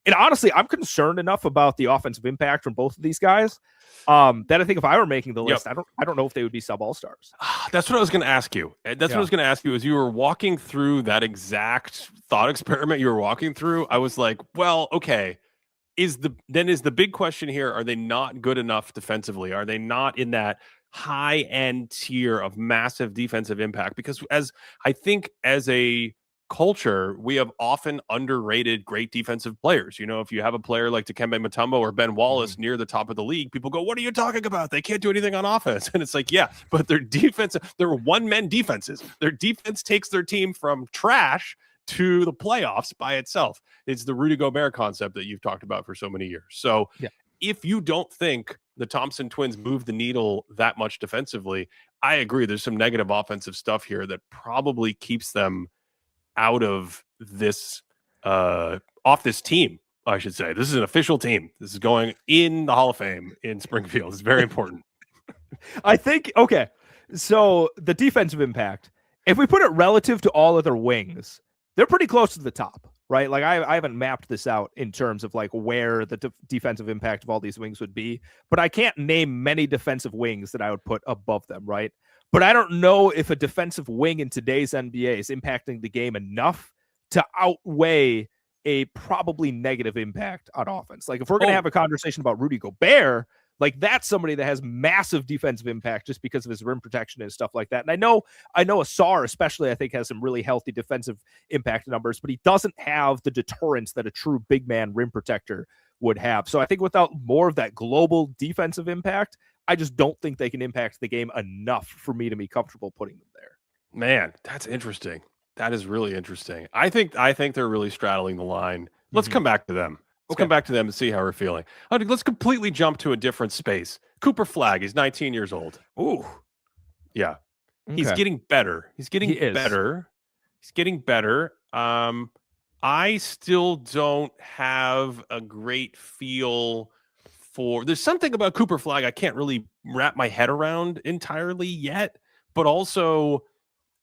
And honestly, I'm concerned enough about the offensive impact from both of these guys that I think if I were making the list, I don't know if they would be sub-all-stars. That's what I was going to ask you. What I was going to ask you as you were walking through that exact thought experiment you were walking through. I was like, well, okay. Is the big question here, are they not good enough defensively? Are they not in that high-end tier of massive defensive impact? Because as a culture, we have often underrated great defensive players. If you have a player like Dikembe Mutombo or Ben Wallace near the top of the league, people go, what are you talking about? They can't do anything on offense. And it's like, yeah, but their defense, they're one-man defenses. Their defense takes their team from trash to the playoffs by itself. It's the Rudy Gobert concept that you've talked about for so many years. So if you don't think the Thompson twins move the needle that much defensively, I agree. There's some negative offensive stuff here that probably keeps them out of this, off this team, I should say. This is an official team. This is going in the Hall of Fame in Springfield. It's very important. I think, okay, so the defensive impact, if we put it relative to all other wings, they're pretty close to the top, right? Like I haven't mapped this out in terms of like where the defensive impact of all these wings would be, but I can't name many defensive wings that I would put above them, right? But I don't know if a defensive wing in today's NBA is impacting the game enough to outweigh a probably negative impact on offense. Like if we're going to have a conversation about Rudy Gobert, like that's somebody that has massive defensive impact just because of his rim protection and stuff like that. And I know Asar especially, I think, has some really healthy defensive impact numbers, but he doesn't have the deterrence that a true big man rim protector would have. So I think without more of that global defensive impact, I just don't think they can impact the game enough for me to be comfortable putting them there. Man, that's interesting. That is really interesting. I think they're really straddling the line. Let's come back to them. Let's come back to them and see how we're feeling. Let's completely jump to a different space. Cooper Flagg, he's 19 years old. Ooh. Yeah. He's getting better. He's getting He is. better. He's getting better. I still don't have a great feel for. There's something about Cooper Flagg I can't really wrap my head around entirely yet, but also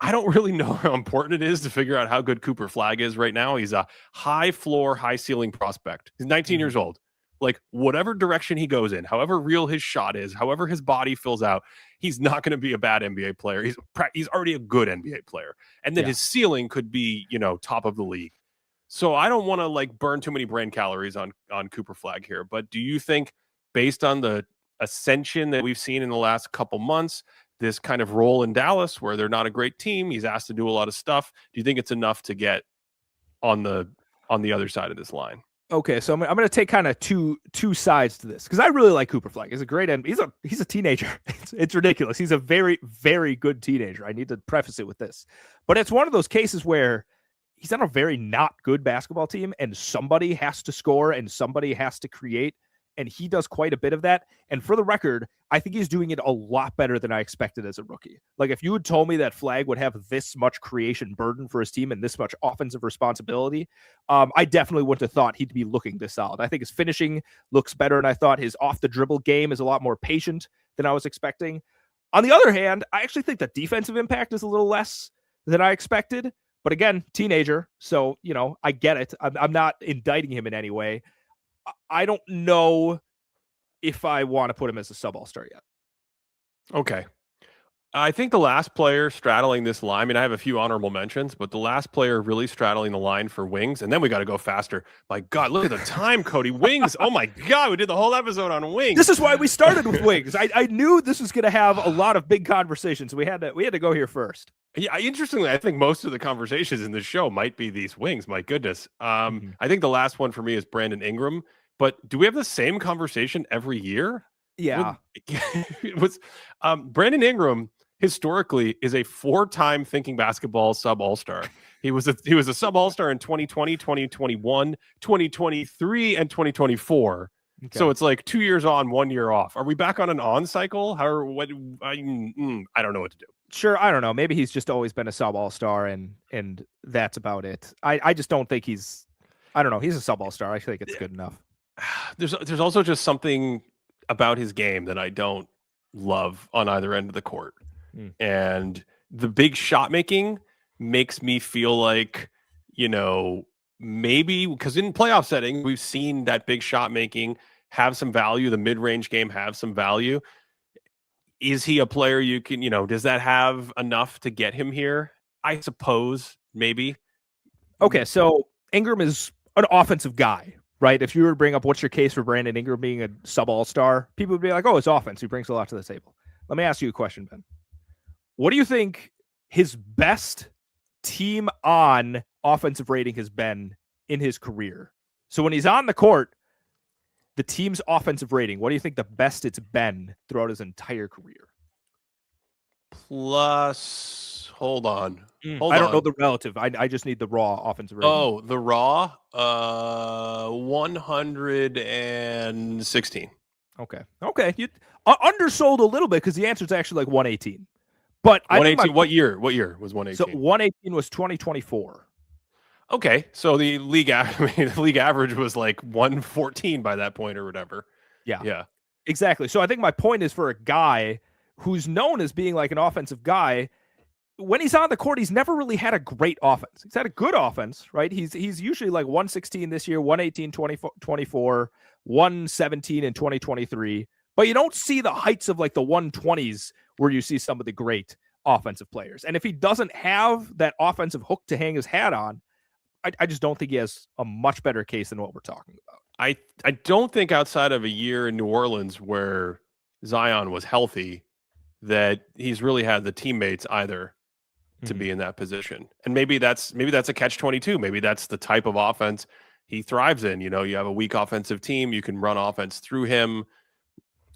I don't really know how important it is to figure out how good Cooper Flagg is right now. He's a high floor, high ceiling prospect. He's 19 years old. Like, whatever direction he goes in, however real his shot is, however his body fills out, he's not going to be a bad NBA player. He's already a good NBA player. And then his ceiling could be, top of the league. So I don't want to like burn too many brain calories on Cooper Flagg here. But do you think, based on the ascension that we've seen in the last couple months, this kind of role in Dallas where they're not a great team, he's asked to do a lot of stuff, do you think it's enough to get on the other side of this line? Okay, so I'm going to take kind of two sides to this because I really like Cooper Flagg. He's a great end. He's a teenager. It's ridiculous. He's a very, very good teenager. I need to preface it with this, but it's one of those cases where he's on a very not good basketball team, and somebody has to score and somebody has to create, and he does quite a bit of that. And for the record, I think he's doing it a lot better than I expected as a rookie. Like, if you had told me that Flagg would have this much creation burden for his team and this much offensive responsibility, I definitely wouldn't have thought he'd be looking this solid. I think his finishing looks better, and I thought his off-the-dribble game is a lot more patient than I was expecting. On the other hand, I actually think the defensive impact is a little less than I expected. But again, teenager, so, I get it. I'm not indicting him in any way. I don't know if I want to put him as a sub-all-star yet. Okay. I think the last player straddling this line, I mean, I have a few honorable mentions, but the last player really straddling the line for wings, and then we got to go faster. My God, look at the time, Cody. Wings. Oh my God, we did the whole episode on wings. This is why we started with wings. I knew this was going to have a lot of big conversations. We had to go here first. Yeah, interestingly, I think most of the conversations in this show might be these wings. My goodness. I think the last one for me is Brandon Ingram. But do we have the same conversation every year? Yeah. It was Brandon Ingram historically is a 4-time Thinking Basketball sub-all-star. He was a sub-all-star in 2020, 2021, 2023, and 2024. Okay. So it's like 2 years on, 1 year off. Are we back on an on cycle? I don't know what to do. Sure, I don't know. Maybe he's just always been a sub-all-star and that's about it. I just don't think he's a sub-all-star. I think it's good enough. There's also just something about his game that I don't love on either end of the court. And the big shot making makes me feel like, maybe because in playoff setting, we've seen that big shot making have some value. The mid-range game have some value. Is he a player you can, does that have enough to get him here? I suppose maybe. Okay. So Ingram is an offensive guy, right? If you were to bring up what's your case for Brandon Ingram being a sub-all-star, people would be like, oh, it's offense. He brings a lot to the table. Let me ask you a question, Ben. What do you think his best team on offensive rating has been in his career? So when he's on the court, the team's offensive rating, what do you think the best it's been throughout his entire career? Plus, hold on. I don't know the relative. I just need the raw offensive rating. Oh, the raw, 116. Okay. You undersold a little bit because the answer is actually like 118. But 118. What year was 118? So 118 was 2024. Okay, so the league average was like 114 by that point or whatever. Yeah, exactly. So I think my point is, for a guy who's known as being like an offensive guy, when he's on the court, he's never really had a great offense. He's had a good offense, right? He's usually like 116 this year, 118, 24, 117 in 2023. But you don't see the heights of like the 120s where you see some of the great offensive players. And if he doesn't have that offensive hook to hang his hat on, I just don't think he has a much better case than what we're talking about. I don't think outside of a year in New Orleans where Zion was healthy that he's really had the teammates either to be in that position. And maybe that's a catch-22. Maybe that's the type of offense he thrives in. You know, you have a weak offensive team, you can run offense through him.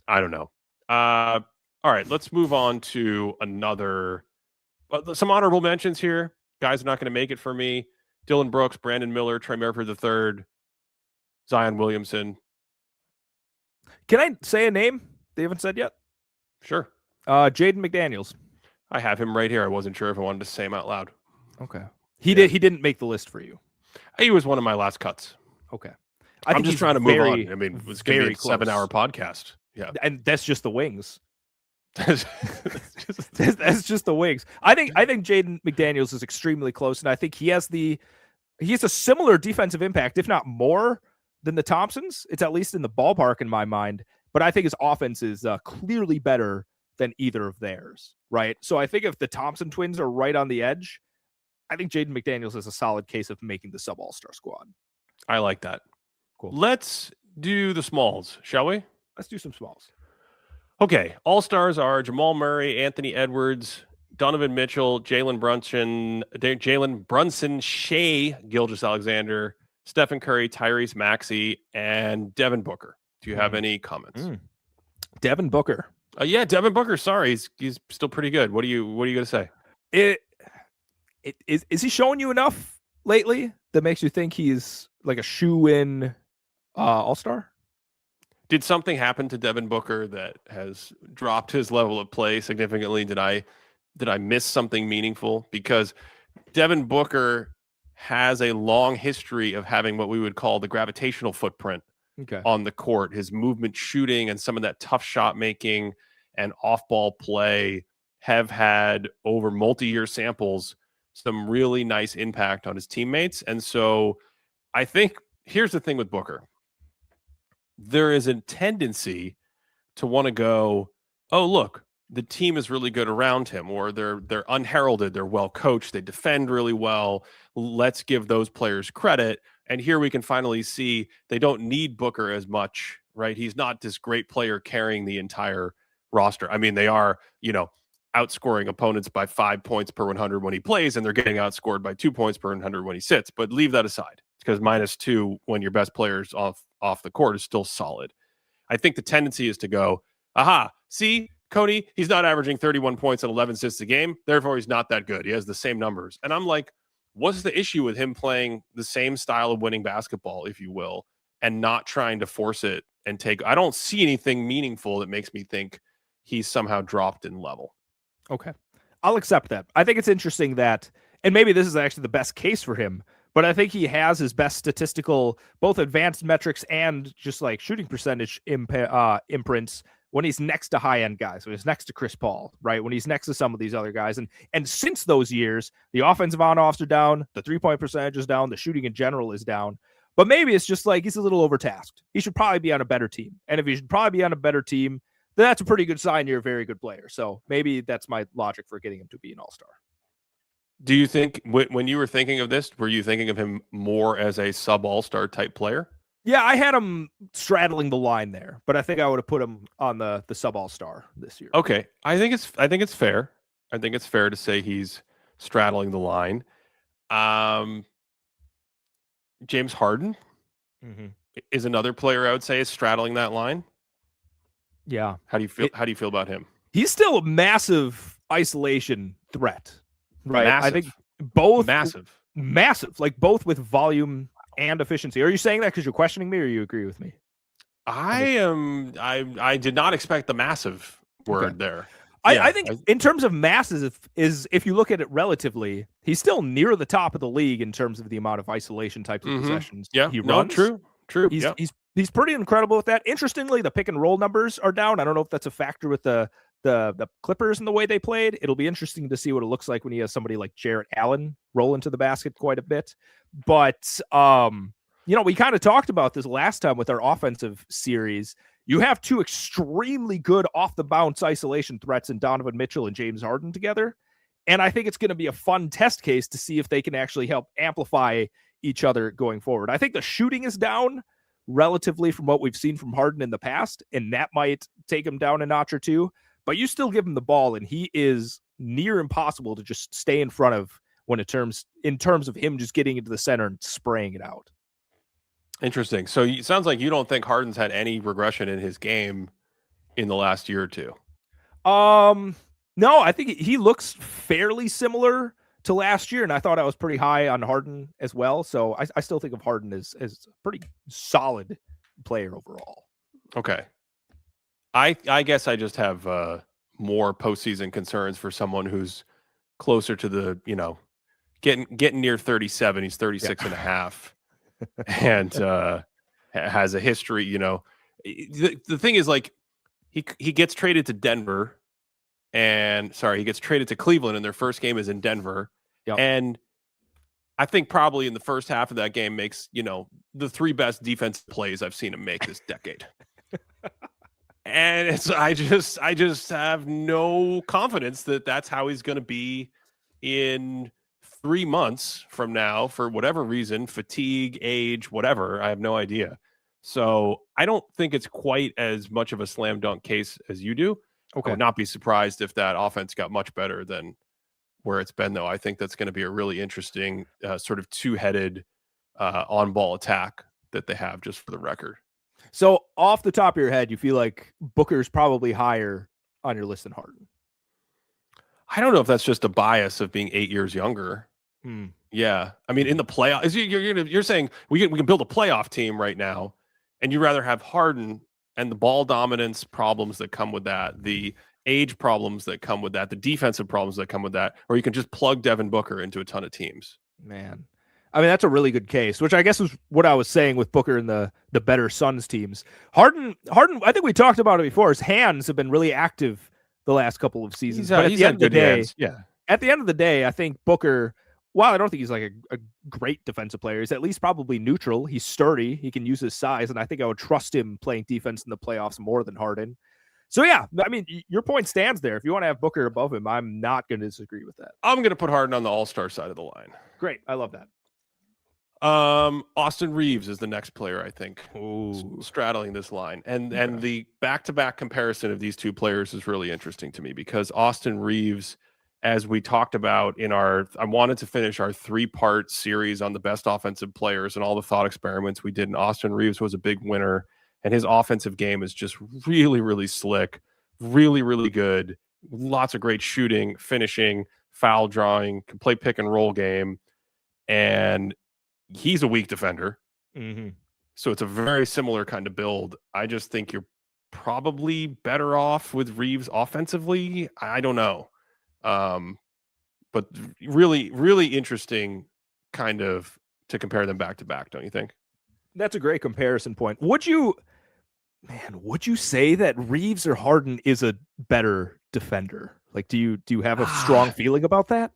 I don't know. All right, let's move on to another. Some honorable mentions here. Guys are not going to make it for me. Dylan Brooks, Brandon Miller, Trey Merford III, Zion Williamson. Can I say a name they haven't said yet? Sure. Jaden McDaniels. I have him right here. I wasn't sure if I wanted to say him out loud. Okay. He didn't make the list for you. He was one of my last cuts. Okay. I'm just trying to move on. I mean, it was going to be a 7-hour podcast. Yeah. And that's just the wings. That's just the wings. I think Jaden McDaniels is extremely close, and I think he has a similar defensive impact, if not more, than the Thompsons. It's at least in the ballpark in my mind. But I think his offense is clearly better than either of theirs, right? So I think if the Thompson twins are right on the edge, I think Jaden McDaniels is a solid case of making the sub-all-star squad. I like that. Cool. Let's do the smalls, shall we? Let's do some smalls. Okay. All-stars are Jamal Murray, Anthony Edwards, Donovan Mitchell, Jalen Brunson, Shea Gilgeous-Alexander, Stephen Curry, Tyrese Maxey, and Devin Booker. Do you have any comments? Devin Booker. Yeah, Devin Booker. Sorry, he's still pretty good. What are you going to say? Is he showing you enough lately that makes you think he's like a shoe-in all-star? Did something happen to Devin Booker that has dropped his level of play significantly? Did I miss something meaningful? Because Devin Booker has a long history of having what we would call the gravitational footprint on the court. His movement shooting and some of that tough shot making and off-ball play have had, over multi-year samples, some really nice impact on his teammates. And so I think here's the thing with Booker. There is a tendency to want to go, oh, look, the team is really good around him, or they're unheralded, they're well coached, they defend really well. Let's give those players credit. And here we can finally see they don't need Booker as much, right? He's not this great player carrying the entire roster. I mean, they are, outscoring opponents by 5 points per 100 when he plays, and they're getting outscored by 2 points per 100 when he sits. But leave that aside, because -2 when your best player's off the court is still solid. I think the tendency is to go, aha, see, Cody, he's not averaging 31 points and 11 assists a game, therefore he's not that good. He has the same numbers. And I'm like, what's the issue with him playing the same style of winning basketball, if you will, and not trying to force it and take? I don't see anything meaningful that makes me think he's somehow dropped in level. Okay. I'll accept that. I think it's interesting that, and maybe this is actually the best case for him, but I think he has his best statistical, both advanced metrics and just like shooting percentage imprints when he's next to high-end guys, when he's next to Chris Paul, right? When he's next to some of these other guys. And since those years, the offensive on-offs are down, the three-point percentage is down, the shooting in general is down. But maybe it's just like he's a little overtasked. He should probably be on a better team. And if he should probably be on a better team, then that's a pretty good sign you're a very good player. So maybe that's my logic for getting him to be an all-star. Do you think, when you were thinking of this, were you thinking of him more as a sub-all-star type player? Yeah, I had him straddling the line there, but I think I would have put him on the sub-all-star this year. Okay, I think it's fair. I think it's fair to say he's straddling the line. James Harden is another player I would say is straddling that line. Yeah. How do you feel? How do you feel about him? He's still a massive isolation threat, right? Massive. I think both massive, like both with volume and efficiency. Are you saying that because you're questioning me, or you agree with me? I did not expect the massive word there. I think in terms of massive, if you look at it relatively, he's still near the top of the league in terms of the amount of isolation types of possessions he runs. True. He's pretty incredible with that. Interestingly, the pick and roll numbers are down. I don't know if that's a factor with the Clippers and the way they played. It'll be interesting to see what it looks like when he has somebody like Jarrett Allen roll into the basket quite a bit. But we kind of talked about this last time with our offensive series. You have two extremely good off the bounce isolation threats in Donovan Mitchell and James Harden together. And I think it's going to be a fun test case to see if they can actually help amplify each other going forward. I think the shooting is down relatively from what we've seen from Harden in the past, and that might take him down a notch or two, but you still give him the ball, and he is near impossible to just stay in front of in terms of him just getting into the center and spraying it out. Interesting. So it sounds like you don't think Harden's had any regression in his game in the last year or two. No, I think he looks fairly similar to last year, and I thought I was pretty high on Harden as well. So I still think of Harden as a pretty solid player overall. Okay. I guess I just have more postseason concerns for someone who's closer to the, getting near 37. He's 36 and a half and has a history, the thing is, like, he gets traded to Denver he gets traded to Cleveland, and their first game is in Denver. Yep. And I think probably in the first half of that game makes, the three best defensive plays I've seen him make this decade. And I just have no confidence that that's how he's going to be in 3 months from now, for whatever reason, fatigue, age, whatever. I have no idea. So I don't think it's quite as much of a slam dunk case as you do. Okay. I would not be surprised if that offense got much better than where it's been, though. I think that's going to be a really interesting sort of two-headed on-ball attack that they have, just for the record. So off the top of your head, you feel like Booker's probably higher on your list than Harden? I don't know if that's just a bias of being 8 years younger. Yeah. I mean, in the playoffs, you're saying we can build a playoff team right now, and you'd rather have Harden and the ball dominance problems that come with that, the age problems that come with that, the defensive problems that come with that, or you can just plug Devin Booker into a ton of teams. Man. I mean, that's a really good case, which I guess was what I was saying with Booker and the better Suns teams. Harden, I think we talked about it before. His hands have been really active the last couple of seasons. But at the end of the day, at the end of the day, I think Booker, while I don't think he's like a great defensive player, he's at least probably neutral. He's sturdy. He can use his size, and I think I would trust him playing defense in the playoffs more than Harden. So, yeah, I mean, your point stands there. If you want to have Booker above him, I'm not going to disagree with that. I'm going to put Harden on the all-star side of the line. Great. I love that. Austin Reeves is the next player, I think, straddling this line. And the back-to-back comparison of these two players is really interesting to me, because Austin Reeves, as we talked about I wanted to finish our 3-part series on the best offensive players and all the thought experiments we did, and Austin Reeves was a big winner, and his offensive game is just really, really slick, really, really good, lots of great shooting, finishing, foul drawing, can play pick and roll game, and he's a weak defender. So it's a very similar kind of build. I just think you're probably better off with Reeves offensively. I don't know. But really, really interesting kind of to compare them back to back, don't you think? That's a great comparison point. Would you say that Reeves or Harden is a better defender? Like, do you have a strong feeling about that?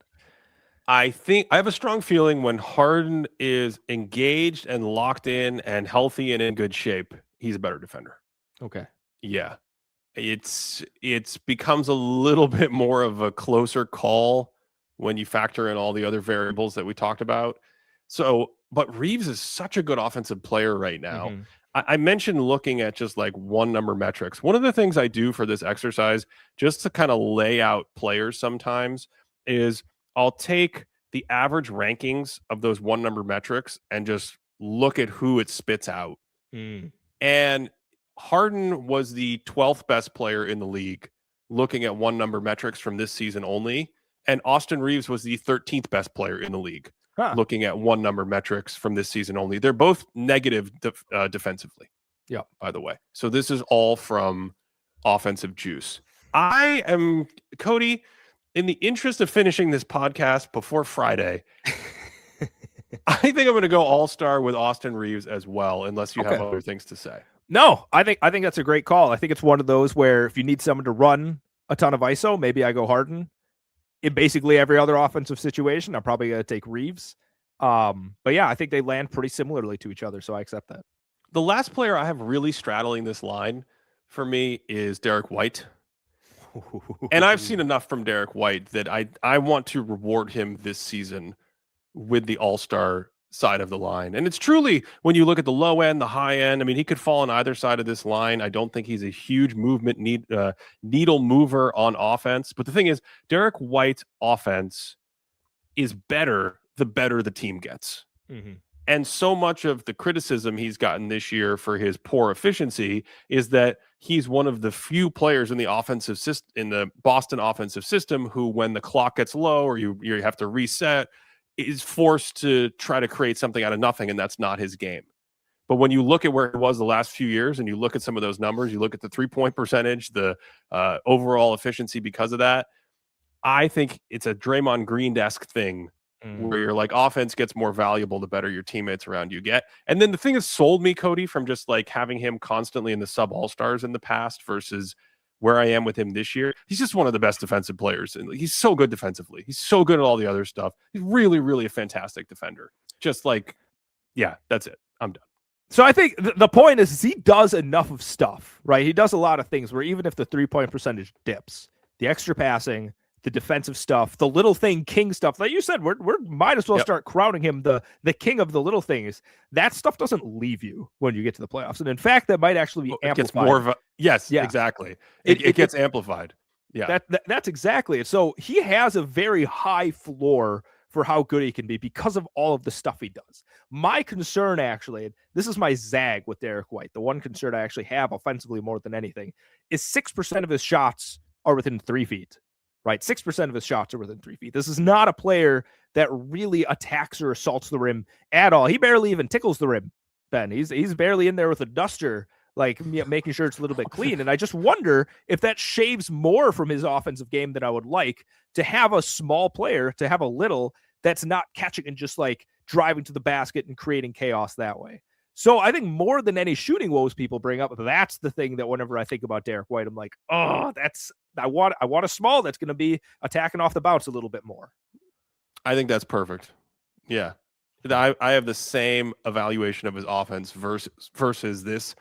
I think I have a strong feeling when Harden is engaged and locked in and healthy and in good shape, he's a better defender. Okay. Yeah. It's becomes a little bit more of a closer call when you factor in all the other variables that we talked about. So, but Reeves is such a good offensive player right now. I mentioned looking at just like one number metrics. One of the things I do for this exercise, just to kind of lay out players sometimes, is I'll take the average rankings of those one number metrics and just look at who it spits out. And Harden was the 12th best player in the league looking at one number metrics from this season only. And Austin Reeves was the 13th best player in the league looking at one number metrics from this season only. They're both negative defensively. Yeah, by the way. So this is all from offensive juice. I am, Cody, in the interest of finishing this podcast before Friday, I think I'm going to go all-star with Austin Reeves as well, unless you have other things to say. No, I think that's a great call. I think it's one of those where if you need someone to run a ton of ISO, maybe I go Harden. In basically every other offensive situation, I'm probably going to take Reeves. But yeah, I think they land pretty similarly to each other, so I accept that. The last player I have really straddling this line for me is Derek White. And I've seen enough from Derek White that I want to reward him this season with the all-star side of the line. And it's truly, when you look at the low end, the high end, I mean, he could fall on either side of this line. I don't think he's a huge movement needle mover on offense. But the thing is, Derek White's offense is better the better the team gets. And so much of the criticism he's gotten this year for his poor efficiency is that he's one of the few players in the offensive system, in the Boston offensive system, who, when the clock gets low or you have to reset, is forced to try to create something out of nothing, and that's not his game. But when you look at where it was the last few years and you look at some of those numbers, you look at the 3-point percentage, the overall efficiency because of that, I think it's a Draymond Green-esque thing where you're like, offense gets more valuable the better your teammates around you get. And then the thing that sold me, Cody, from just like having him constantly in the sub-all-stars in the past versus where I am with him this year, he's just one of the best defensive players. And he's so good defensively. He's so good at all the other stuff. He's really, really a fantastic defender. Just like, yeah, that's it. I'm done. So I think the point is he does enough of stuff, right? He does a lot of things where even if the 3-point percentage dips, the extra passing, the defensive stuff, the little thing king stuff, like you said, we're might as well start crowning him the king of the little things. That stuff doesn't leave you when you get to the playoffs. And in fact, that might actually be amplified. It gets more of a, exactly. It gets amplified. Yeah. That's exactly it. So he has a very high floor for how good he can be because of all of the stuff he does. My concern, actually, this is my zag with Derek White, the one concern I actually have offensively more than anything, is 6% of his shots are within 3 feet, right? 6% of his shots are within 3 feet. This is not a player that really attacks or assaults the rim at all. He barely even tickles the rim, Ben. He's barely in there with a duster, like making sure it's a little bit clean. And I just wonder if that shaves more from his offensive game than I would like, to have a small player, to have a little that's not catching and just like driving to the basket and creating chaos that way. So I think more than any shooting woes people bring up, that's the thing that whenever I think about Derek White, I'm like, oh, I want a small that's going to be attacking off the bounce a little bit more. I think that's perfect. Yeah. I have the same evaluation of his offense versus this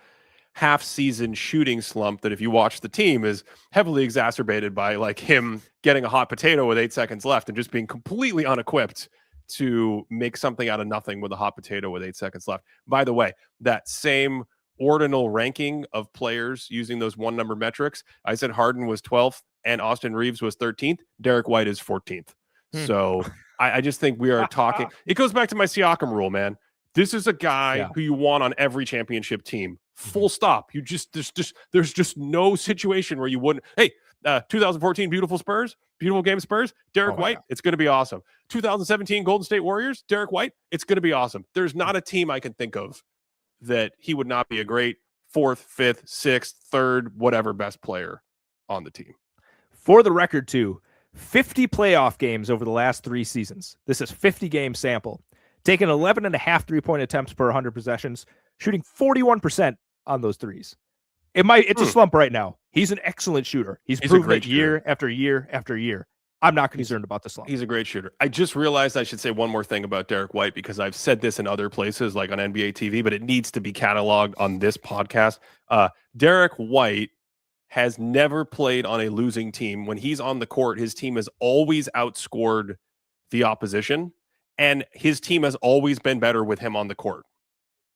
half-season shooting slump that, if you watch the team, is heavily exacerbated by like him getting a hot potato with 8 seconds left and just being completely unequipped to make something out of nothing with a hot potato with 8 seconds left. By the way, that same ordinal ranking of players using those one number metrics, I said Harden was 12th and Austin Reeves was 13th. Derek White is 14th. So I just think we are talking. It goes back to my Siakam rule, man. This is a guy who you want on every championship team. Full stop. There's just no situation where you wouldn't. Hey, 2014 beautiful game Spurs. Derek White, it's going to be awesome. 2017 Golden State Warriors, Derek White, it's going to be awesome. There's not a team I can think of that he would not be a great 4th, 5th, 6th, 3rd, whatever best player on the team. For the record, too, 50 playoff games over the last 3 seasons. This is 50 game sample. Taking 11.5 3-point attempts per 100 possessions, shooting 41% on those threes. It's a slump right now. He's an excellent shooter. He's proven it year after year after year. I'm not concerned about the slump. He's a great shooter. I just realized I should say one more thing about Derek White, because I've said this in other places, like on NBA TV, but it needs to be cataloged on this podcast. Derek White has never played on a losing team. When he's on the court, his team has always outscored the opposition, and his team has always been better with him on the court.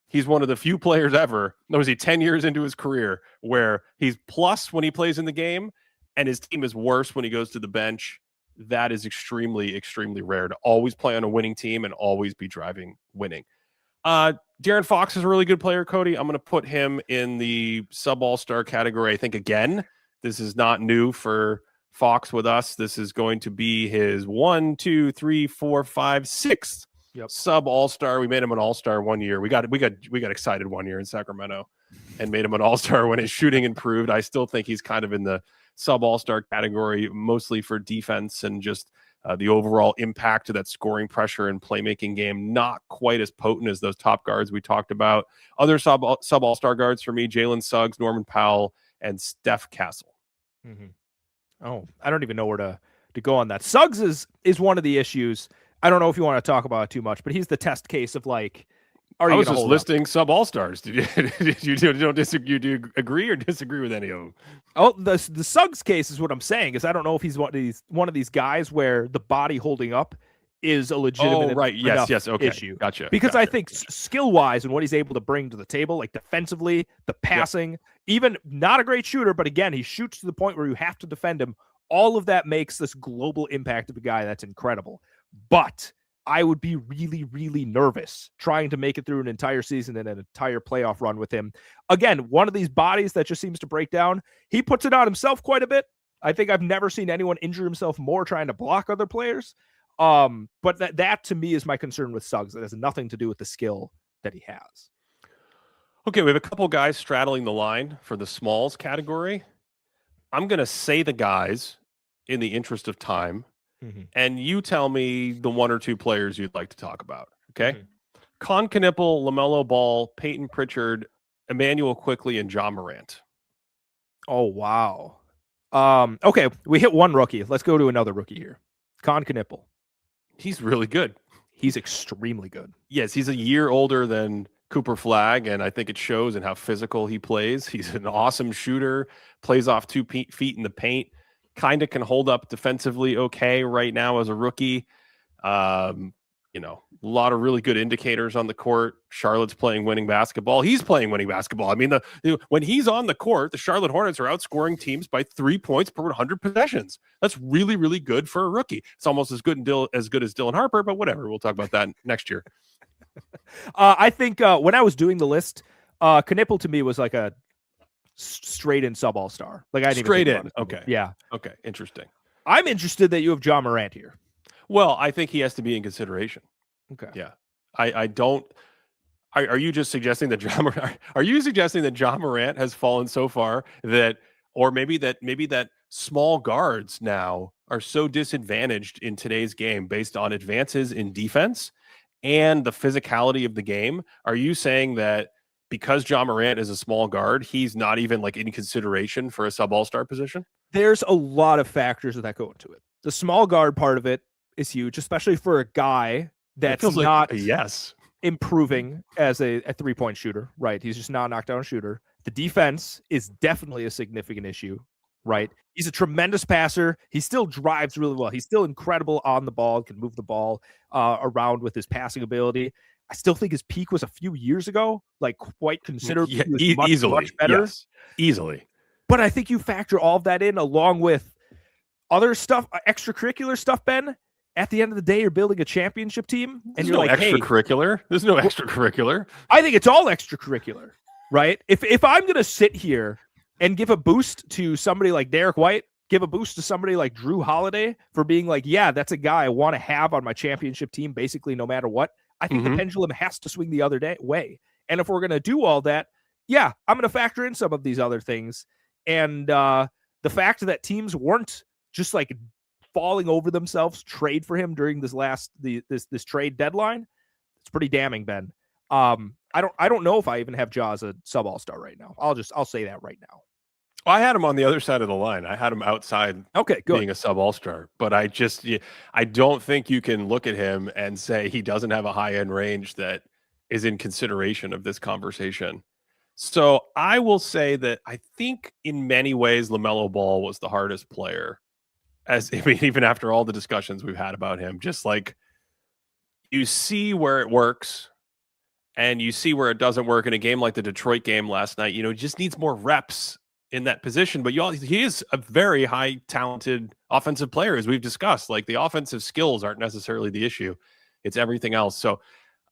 He's one of the few players ever, was he 10 years into his career, where he's plus when he plays in the game and his team is worse when he goes to the bench. That is extremely, extremely rare, to always play on a winning team and always be driving winning. De'Aaron Fox is a really good player, Cody. I'm going to put him in the sub-all-star category, I think, again. This is not new for Fox with us. This is going to be his 6th sub-all-star. We made him an all-star one year. We got excited one year in Sacramento and made him an all-star when his shooting improved. I still think he's kind of in the sub-all-star category, mostly for defense and just the overall impact of that scoring pressure and playmaking game. Not quite as potent as those top guards we talked about. Other sub-all-star guards for me: Jalen Suggs, Norman Powell, and Steph Castle. Mm-hmm. Oh, I don't even know where to go on that. Suggs is one of the issues. I don't know if you want to talk about it too much, but he's the test case of like, I was just listing sub-all-stars. Do you agree or disagree with any of them? Oh, the Suggs case is what I'm saying, is I don't know if he's one of these guys where the body holding up is a legitimate issue. Gotcha. Because I think skill-wise and what he's able to bring to the table, like defensively, the passing, even not a great shooter, but again, he shoots to the point where you have to defend him. All of that makes this global impact of a guy that's incredible. But I would be really, really nervous trying to make it through an entire season and an entire playoff run with him. Again, one of these bodies that just seems to break down. He puts it on himself quite a bit. I think I've never seen anyone injure himself more trying to block other players. But that to me is my concern with Suggs. That has nothing to do with the skill that he has. Okay, we have a couple guys straddling the line for the smalls category. I'm going to say the guys in the interest of time, and you tell me the one or two players you'd like to talk about, okay? Knueppel, LaMelo Ball, Peyton Pritchard, Emmanuel Quickley, and John Morant. Oh, wow. Okay, we hit one rookie. Let's go to another rookie here. Knueppel. He's really good. He's extremely good. Yes, he's a year older than Cooper Flagg, and I think it shows in how physical he plays. He's an awesome shooter, plays off 2 feet in the paint, kind of can hold up defensively okay right now as a rookie. A lot of really good indicators on the court. Charlotte's playing winning basketball. He's playing winning basketball. I mean, when he's on the court, the Charlotte Hornets are outscoring teams by 3 points per 100 possessions. That's really, really good for a rookie. It's almost as good as Dylan Harper, but whatever. We'll talk about that next year. I think when I was doing the list, Knueppel to me was like a straight in sub-all-star. Like I didn't straight even in. Okay. Yeah. Okay. Interesting. I'm interested that you have John Morant here. Well, I think he has to be in consideration. Okay. Yeah. I don't. Are you just suggesting that John Morant has fallen so far that, or maybe that small guards now are so disadvantaged in today's game based on advances in defense and the physicality of the game? Are you saying that because John Morant is a small guard, he's not even like in consideration for a sub-all-star position? There's a lot of factors that go into it. The small guard part of it is huge, especially for a guy that's not improving as a 3-point shooter, right? He's just not a knockdown shooter. The defense is definitely a significant issue, right? He's a tremendous passer. He still drives really well. He's still incredible on the ball, can move the ball around with his passing ability. I still think his peak was a few years ago, like quite considerably. Much better. Yes, easily. But I think you factor all of that in along with other stuff, extracurricular stuff, Ben. At the end of the day, you're building a championship team, and you're like, extracurricular. There's no extracurricular. I think it's all extracurricular, right? If I'm going to sit here and give a boost to somebody like Derek White, give a boost to somebody like Drew Holiday for being like, yeah, that's a guy I want to have on my championship team, basically no matter what. I think the pendulum has to swing the other way. And if we're going to do all that, yeah, I'm going to factor in some of these other things. And the fact that teams weren't just like falling over themselves trade for him during this trade deadline, it's pretty damning, Ben. I don't know if I even have Ja as a sub-all-star right now. I'll say that right now. Well, I had him on the other side of the line. I had him outside being a sub-all-star, but I don't think you can look at him and say he doesn't have a high-end range that is in consideration of this conversation. So I will say that I think in many ways LaMelo Ball was the hardest player. Even after all the discussions we've had about him, just like you see where it works and you see where it doesn't work in a game like the Detroit game last night. He just needs more reps in that position, but he is a very high talented offensive player, as we've discussed. Like the offensive skills aren't necessarily the issue. It's everything else. So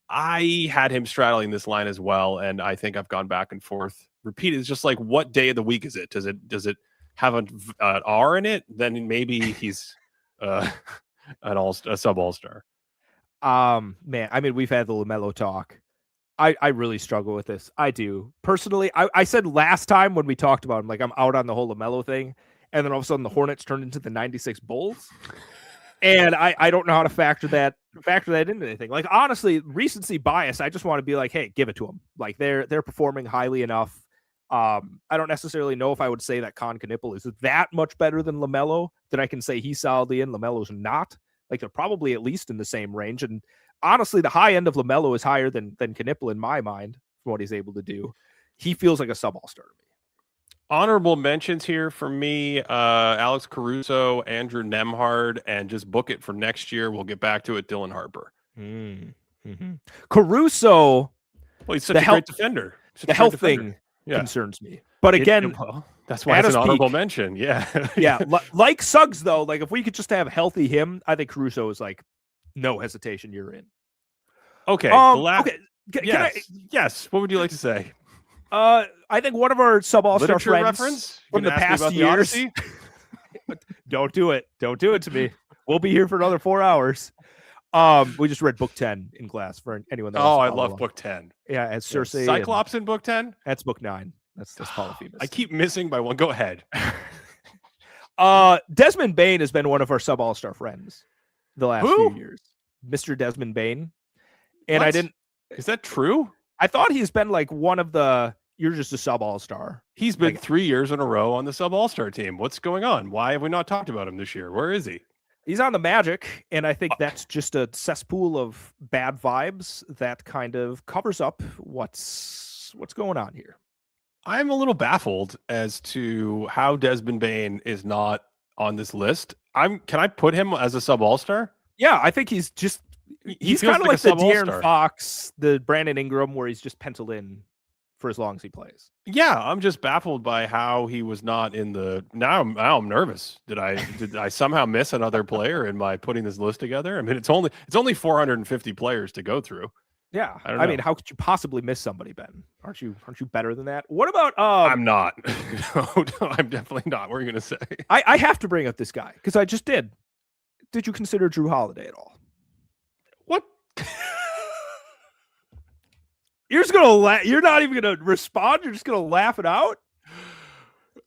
I had him straddling this line as well. And I think I've gone back and forth repeated. It's just like, what day of the week is it? Does it have an R in it? Then maybe he's a sub-all-star. Man, I mean, we've had the LaMelo talk. I really struggle with this. I do. Personally, I said last time when we talked about him, like I'm out on the whole LaMelo thing, and then all of a sudden the Hornets turned into the 96 Bulls. And I don't know how to factor that into anything. Like, honestly, recency bias, I just want to be like, hey, give it to them. Like they're performing highly enough. I don't necessarily know if I would say that Knueppel is that much better than LaMelo, that I can say he's solidly in, LaMelo's not. Like they're probably at least in the same range. And honestly, the high end of LaMelo is higher than Knueppel in my mind from what he's able to do. He feels like a sub-all-star to me. Honorable mentions here for me, Alex Caruso, Andrew Nembhard, and just book it for next year. We'll get back to it, Dylan Harper. Caruso, well, he's such a great defender. The health thing concerns me. But again, that's why it's an honorable mention. Yeah. Yeah. Like Suggs, though, like if we could just have healthy him, I think Caruso is like no hesitation, you're in. Okay. Okay. Yes. What would you like to say? I think one of our sub-all-star Literature friends reference from the past years. Don't do it. Don't do it to me. We'll be here for another 4 hours. We just read book 10 in class for anyone that wants to I follow love along. book 10. Yeah, it's Cersei. Cyclops in book 10? That's book 9. That's Polyphemus. I keep missing by one. Go ahead. Desmond Bain has been one of our sub-all-star friends the last few years. Mr. Desmond Bain. And what? I didn't. Is that true? I thought he's been like one of the. You're just a sub-all-star. He's been 3 years in a row on the sub-all-star team. What's going on? Why have we not talked about him this year? Where is he? He's on the Magic, and I think that's just a cesspool of bad vibes that kind of covers up what's going on here. I'm a little baffled as to how Desmond Bain is not on this list. Can I put him as a sub-all-star? Yeah, I think he's kind of like the De'Aaron Fox, the Brandon Ingram, where he's just penciled in for as long as he plays. Yeah, I'm just baffled by how he was not in the. Now I'm nervous. Did I somehow miss another player in my putting this list together? I mean, it's only 450 players to go through. Yeah, I mean, how could you possibly miss somebody, Ben? Aren't you better than that? What about? I'm not. No, I'm definitely not. What are you gonna say? I have to bring up this guy because I just did. Did you consider Drew Holiday at all? What? You're just gonna laugh. You're not even gonna respond. You're just gonna laugh it out.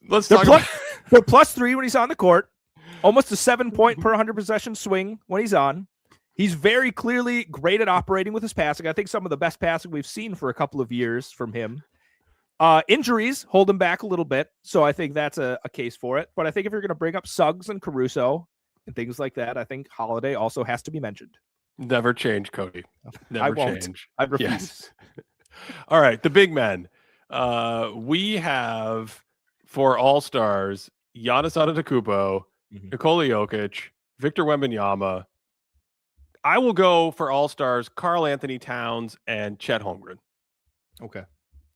Let's talk about the +3 when he's on the court. Almost a 7-point per 100 possession swing when he's on. He's very clearly great at operating with his passing. I think some of the best passing we've seen for a couple of years from him. Injuries hold him back a little bit, so I think that's a case for it. But I think if you're going to bring up Suggs and Caruso and things like that, I think Holiday also has to be mentioned. Never change, Cody. Never change. I refuse. Yes. All right, the big men. We have for all-stars Giannis Antetokounmpo, Nikola Jokic, Victor Wembanyama. I will go for all-stars Karl Anthony Towns and Chet Holmgren. Okay.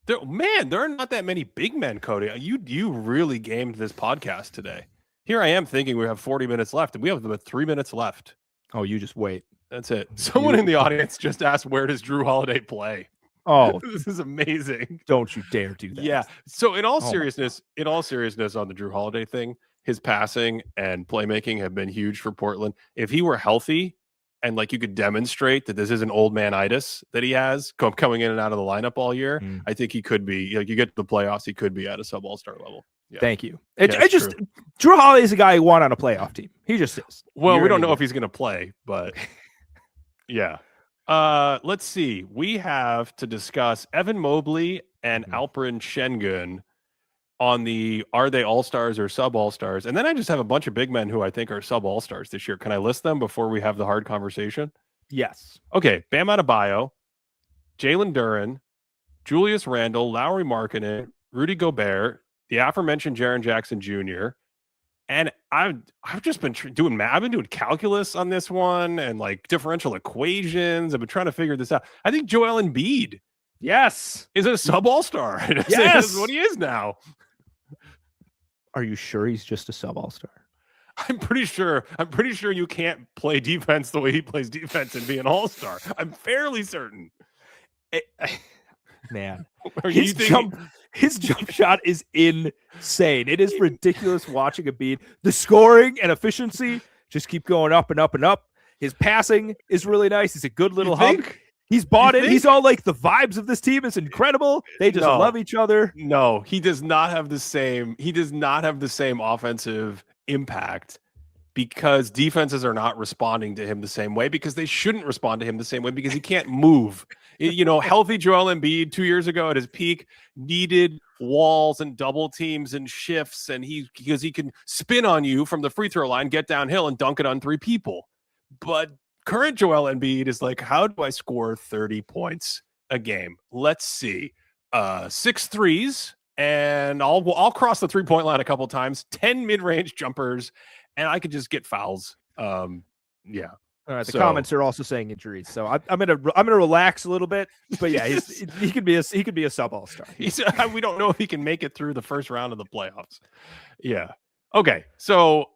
There are not that many big men, Cody. You really gamed this podcast today. Here I am thinking we have 40 minutes left, and we have about 3 minutes left. Oh, you just wait. That's it. Someone in the audience just asked, where does Drew Holiday play? Oh, this is amazing. Don't you dare do that. Yeah. So in all seriousness on the Drew Holiday thing, his passing and playmaking have been huge for Portland. If he were healthy and like you could demonstrate that this isn't old man-itis that he has coming in and out of the lineup all year, I think he could be, you get to the playoffs, he could be at a sub-all-star level. Yeah. Thank you. Drew Holiday is a guy who won on a playoff team. He just is. Well, we don't know if he's going to play, but yeah. Let's see. We have to discuss Evan Mobley and Alperen Şengün on the are they all-stars or sub-all-stars? And then I just have a bunch of big men who I think are sub-all-stars this year. Can I list them before we have the hard conversation? Yes. Okay. Bam Adebayo, Jalen Duren, Julius Randle, Lauri Markkanen, Rudy Gobert, the aforementioned Jaren Jackson Jr., and I've just been doing math. I've been doing calculus on this one and like differential equations. I've been trying to figure this out. I think Joel Embiid, yes, is a sub-all-star. Yes, is what he is now. Are you sure he's just a sub-all-star? I'm pretty sure you can't play defense the way he plays defense and be an all-star. I'm fairly certain. Man, his jump shot is insane. It is ridiculous watching Embiid. The scoring and efficiency just keep going up and up and up. His passing is really nice. He's a good little hunk. He's bought in. He's all like, the vibes of this team is incredible. They just love each other. No, he does not have the same. He does not have the same offensive impact because defenses are not responding to him the same way because they shouldn't respond to him the same way because he can't move. Healthy Joel Embiid 2 years ago at his peak needed walls and double teams and shifts, and because he can spin on you from the free throw line, get downhill, and dunk it on three people. But current Joel Embiid is like, how do I score 30 points a game? Let's see, 6 threes, and I'll cross the 3-point line a couple times, 10 mid-range jumpers, and I could just get fouls. Yeah. All right, the comments are also saying injuries, so I'm gonna relax a little bit. But yeah, he could be a sub-all-star. We don't know if he can make it through the first round of the playoffs. Yeah. Okay. So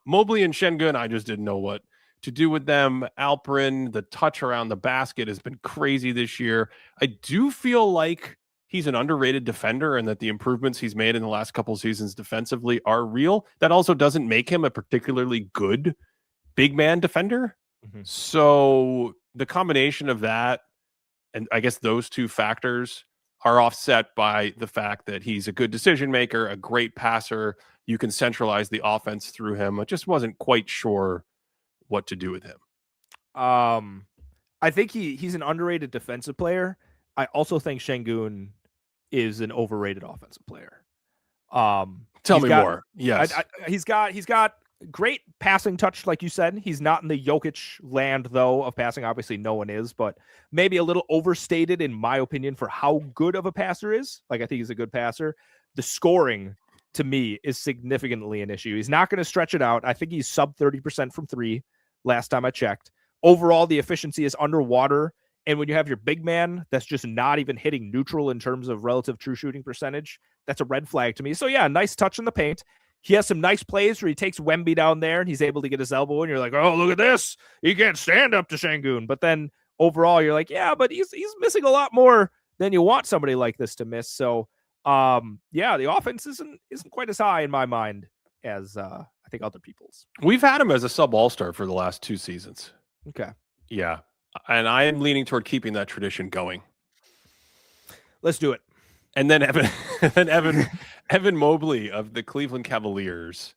Mobley and Şengün, I just didn't know what to do with them. Alperin, the touch around the basket has been crazy this year. I do feel like he's an underrated defender and that the improvements he's made in the last couple seasons defensively are real. That also doesn't make him a particularly good big man defender. So the combination of that, and I guess those two factors are offset by the fact that he's a good decision maker, a great passer. You can centralize the offense through him. I just wasn't quite sure what to do with him. I think he's an underrated defensive player. I also think Şengün is an overrated offensive player. Tell me more. Yes. He's got great passing touch, like you said. He's not in the Jokic land, though, of passing. Obviously, no one is, but maybe a little overstated, in my opinion, for how good of a passer is. Like, I think he's a good passer. The scoring, to me, is significantly an issue. He's not going to stretch it out. I think he's sub 30% from three last time I checked. Overall, the efficiency is underwater. And when you have your big man that's just not even hitting neutral in terms of relative true shooting percentage, that's a red flag to me. So, yeah, nice touch in the paint. He has some nice plays where he takes Wemby down there and he's able to get his elbow, and you're like, oh, look at this. He can't stand up to Şengün. But then overall, you're like, yeah, but he's missing a lot more than you want somebody like this to miss. So, yeah, the offense isn't quite as high in my mind as I think other people's. We've had him as a sub-all-star for the last 2 seasons. Okay. Yeah. And I am leaning toward keeping that tradition going. Let's do it. And then Evan Mobley of the Cleveland Cavaliers.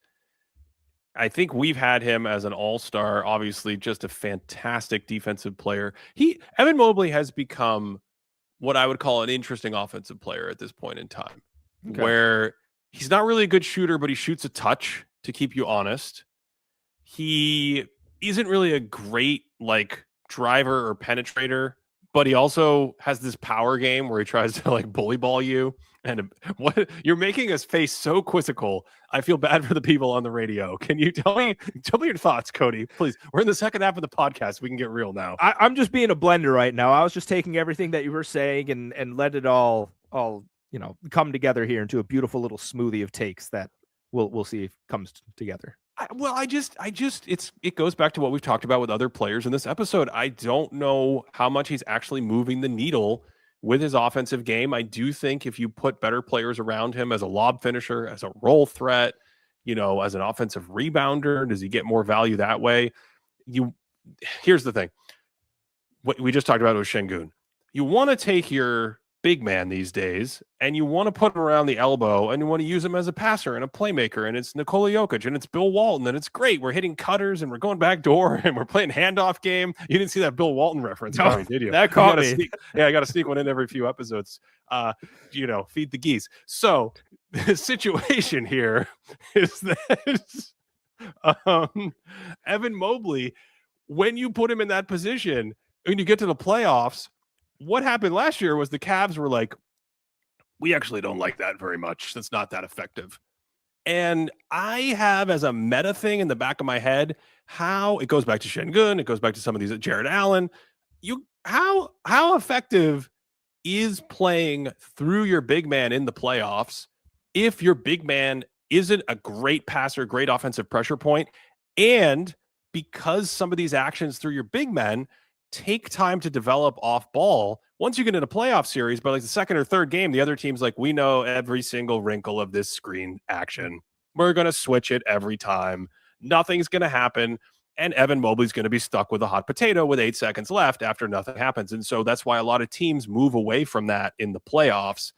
I think we've had him as an all-star, obviously just a fantastic defensive player. Evan Mobley has become what I would call an interesting offensive player at this point in time, where he's not really a good shooter, but he shoots a touch to keep you honest. He isn't really a great driver or penetrator, but he also has this power game where he tries to bully ball you. And what you're making us face so quizzical. I feel bad for the people on the radio. Can you tell me your thoughts, Cody? Please. We're in the second half of the podcast. We can get real now. I'm just being a blender right now. I was just taking everything that you were saying and let it all come together here into a beautiful little smoothie of takes that we'll see if it comes together. It goes back to what we've talked about with other players in this episode. I don't know how much he's actually moving the needle with his offensive game. I do think if you put better players around him as a lob finisher, as a roll threat, as an offensive rebounder, does he get more value that way? Here's the thing. What we just talked about with Şengün. You want to take your big man these days, and you want to put him around the elbow, and you want to use him as a passer and a playmaker, and it's Nikola Jokic, and it's Bill Walton, and it's great. We're hitting cutters, and we're going back door, and we're playing handoff game. You didn't see that Bill Walton reference, no, did you? That caught me. I got to sneak one in every few episodes. Feed the geese. So the situation here is that Evan Mobley, when you put him in that position, when you get to the playoffs, what happened last year was the Cavs were like, we actually don't like that very much. That's not that effective. And I have as a meta thing in the back of my head, how it goes back to Şengün, it goes back to some of these Jared Allen. How effective is playing through your big man in the playoffs if your big man isn't a great passer, great offensive pressure point, and because some of these actions through your big men take time to develop off ball. Once you get in a playoff series, by the second or third game, the other team's like, we know every single wrinkle of this screen action. We're going to switch it every time. Nothing's going to happen. And Evan Mobley's going to be stuck with a hot potato with 8 seconds left after nothing happens. And so that's why a lot of teams move away from that in the playoffs.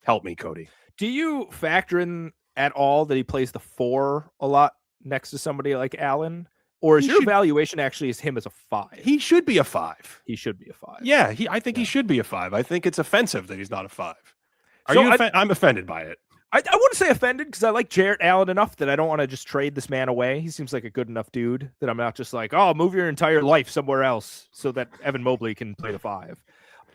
Help me, Cody. Do you factor in at all that he plays the 4 a lot next to somebody like Allen? Or is your evaluation actually is him as a 5? He should be a 5. He should be a 5. Yeah, I think he should be a 5. I think it's offensive that he's not a 5. I'm offended by it. I wouldn't say offended because I like Jarrett Allen enough that I don't want to just trade this man away. He seems like a good enough dude that I'm not just like, oh, move your entire life somewhere else so that Evan Mobley can play the 5.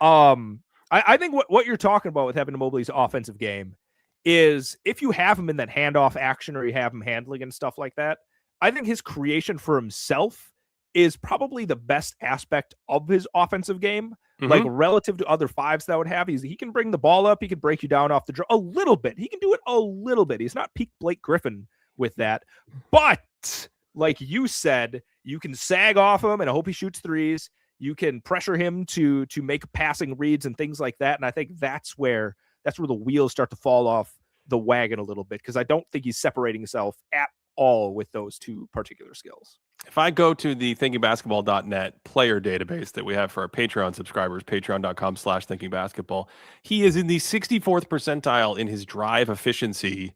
I think what you're talking about with Evan Mobley's offensive game is if you have him in that handoff action or you have him handling and stuff like that, I think his creation for himself is probably the best aspect of his offensive game. Like relative to other 5s that would have, he can bring the ball up. He can break you down off the draw a little bit. He can do it a little bit. He's not peak Blake Griffin with that, but like you said, you can sag off him and I hope he shoots threes. You can pressure him to make passing reads and things like that. And I think that's where the wheels start to fall off the wagon a little bit, because I don't think he's separating himself at all with those two particular skills. If I go to the thinkingbasketball.net player database that we have for our Patreon subscribers, patreon.com/thinkingbasketball, he is in the 64th percentile in his drive efficiency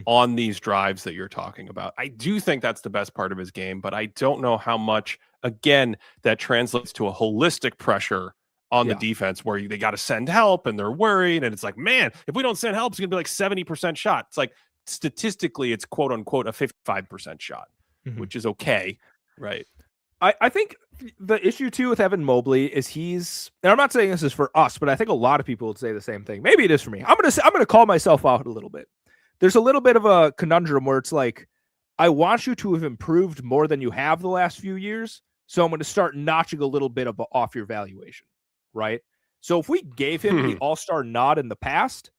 on these drives that you're talking about. I do think that's the best part of his game, but I don't know how much, again, that translates to a holistic pressure on the defense where they got to send help and they're worried. And it's like, man, if we don't send help, it's going to be like 70% shot. It's like statistically, it's quote unquote a 55% shot, which is okay. Right. I think the issue too with Evan Mobley is and I'm not saying this is for us, but I think a lot of people would say the same thing. Maybe it is for me. I'm going to call myself out a little bit. There's a little bit of a conundrum where it's like, I want you to have improved more than you have the last few years. So I'm going to start notching a little bit off your valuation. Right. So if we gave him the all-star nod in the past,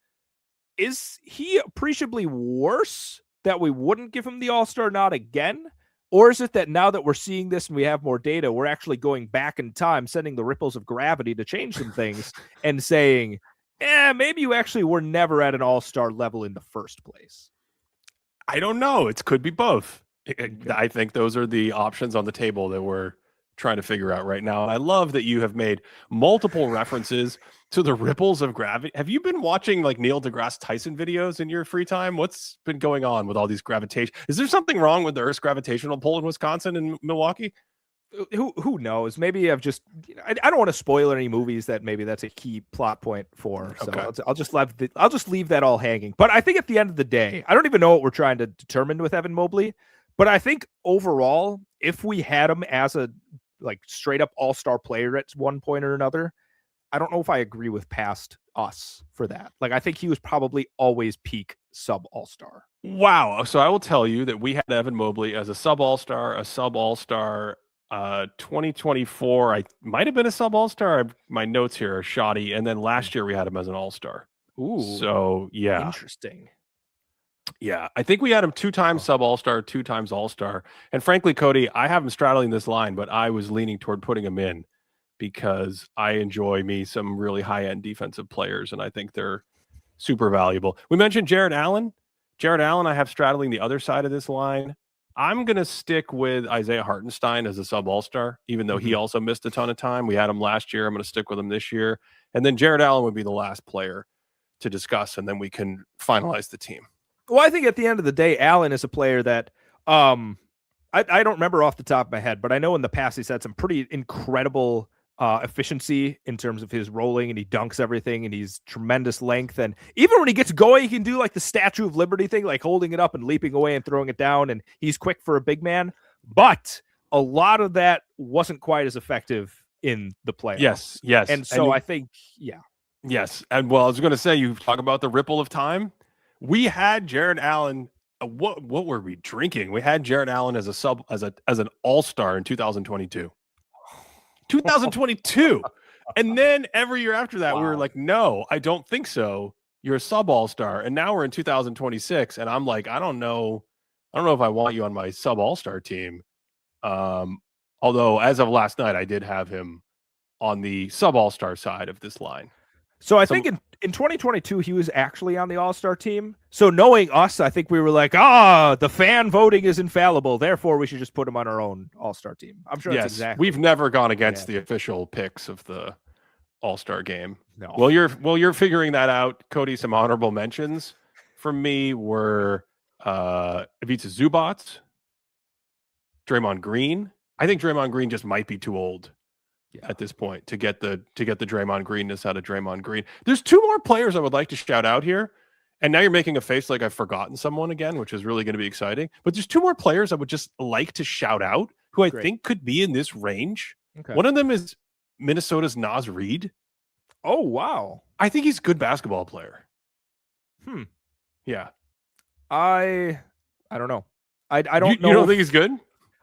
is he appreciably worse that we wouldn't give him the all-star nod again? Or is it that now that we're seeing this and we have more data, we're actually going back in time, sending the ripples of gravity to change some things and saying, maybe you actually were never at an all-star level in the first place? I don't know. It could be both. I think those are the options on the table that we're trying to figure out right now. And I love that you have made multiple references to the ripples of gravity. Have you been watching like Neil deGrasse Tyson videos in your free time? What's been going on with all these gravitation? Is there something wrong with the Earth's gravitational pull in Wisconsin and Milwaukee? Who knows? Maybe I've just, I don't want to spoil any movies that maybe that's a key plot point for. So okay. I'll just leave that all hanging. But I think at the end of the day, I don't even know what we're trying to determine with Evan Mobley. But I think overall, if we had him as a like straight up all-star player at one point or another, I don't know if I agree with past us for that. Like, I think he was probably always peak sub all-star. Wow. So I will tell you that we had Evan Mobley as a sub all-star, 2024. I might have been a sub all-star. My notes here are shoddy. And then last year we had him as an all-star. Ooh. So yeah. Interesting. Yeah, I think we had him 2 times sub all-star, 2 times all-star. And frankly, Cody, I have him straddling this line, but I was leaning toward putting him in because I enjoy some really high-end defensive players, and I think they're super valuable. We mentioned Jared Allen. Jared Allen, I have straddling the other side of this line. I'm going to stick with Isaiah Hartenstein as a sub all-star, even though he also missed a ton of time. We had him last year. I'm going to stick with him this year. And then Jared Allen would be the last player to discuss, and then we can finalize the team. Well, I think at the end of the day, Allen is a player that I don't remember off the top of my head, but I know in the past he's had some pretty incredible efficiency in terms of his rolling, and he dunks everything, and he's tremendous length. And even when he gets going, he can do like the Statue of Liberty thing, like holding it up and leaping away and throwing it down. And he's quick for a big man, but a lot of that wasn't quite as effective in the playoffs. Yes. And so I think, Yes. And well, I was going to say, you talk about the ripple of time. We had Jared Allen. What were we drinking? We had Jared Allen as an all-star in 2022. 2022. And then every year after that, we were like, no, I don't think so. You're a sub all-star. And now we're in 2026. And I'm like, I don't know if I want you on my sub all-star team. Although as of last night, I did have him on the sub all-star side of this line. So I think in 2022, he was actually on the all-star team. So knowing us, I think we were like, the fan voting is infallible. Therefore, we should just put him on our own all-star team. I'm sure that's exactly. We've never gone against the official picks of the all-star game. No. Well, you're figuring that out, Cody. Some honorable mentions for me were Ivica Zubac, Draymond Green. I think Draymond Green just might be too old at this point to get the Draymond Greenness out of Draymond Green. There's 2 more players I would like to shout out here. And now you're making a face like I've forgotten someone again, which is really going to be exciting. But there's 2 more players I would just like to shout out who I think could be in this range. Okay. One of them is Minnesota's Naz Reid. Oh, wow. I think he's a good basketball player. Yeah. I don't know. I don't know. You don't think he's good?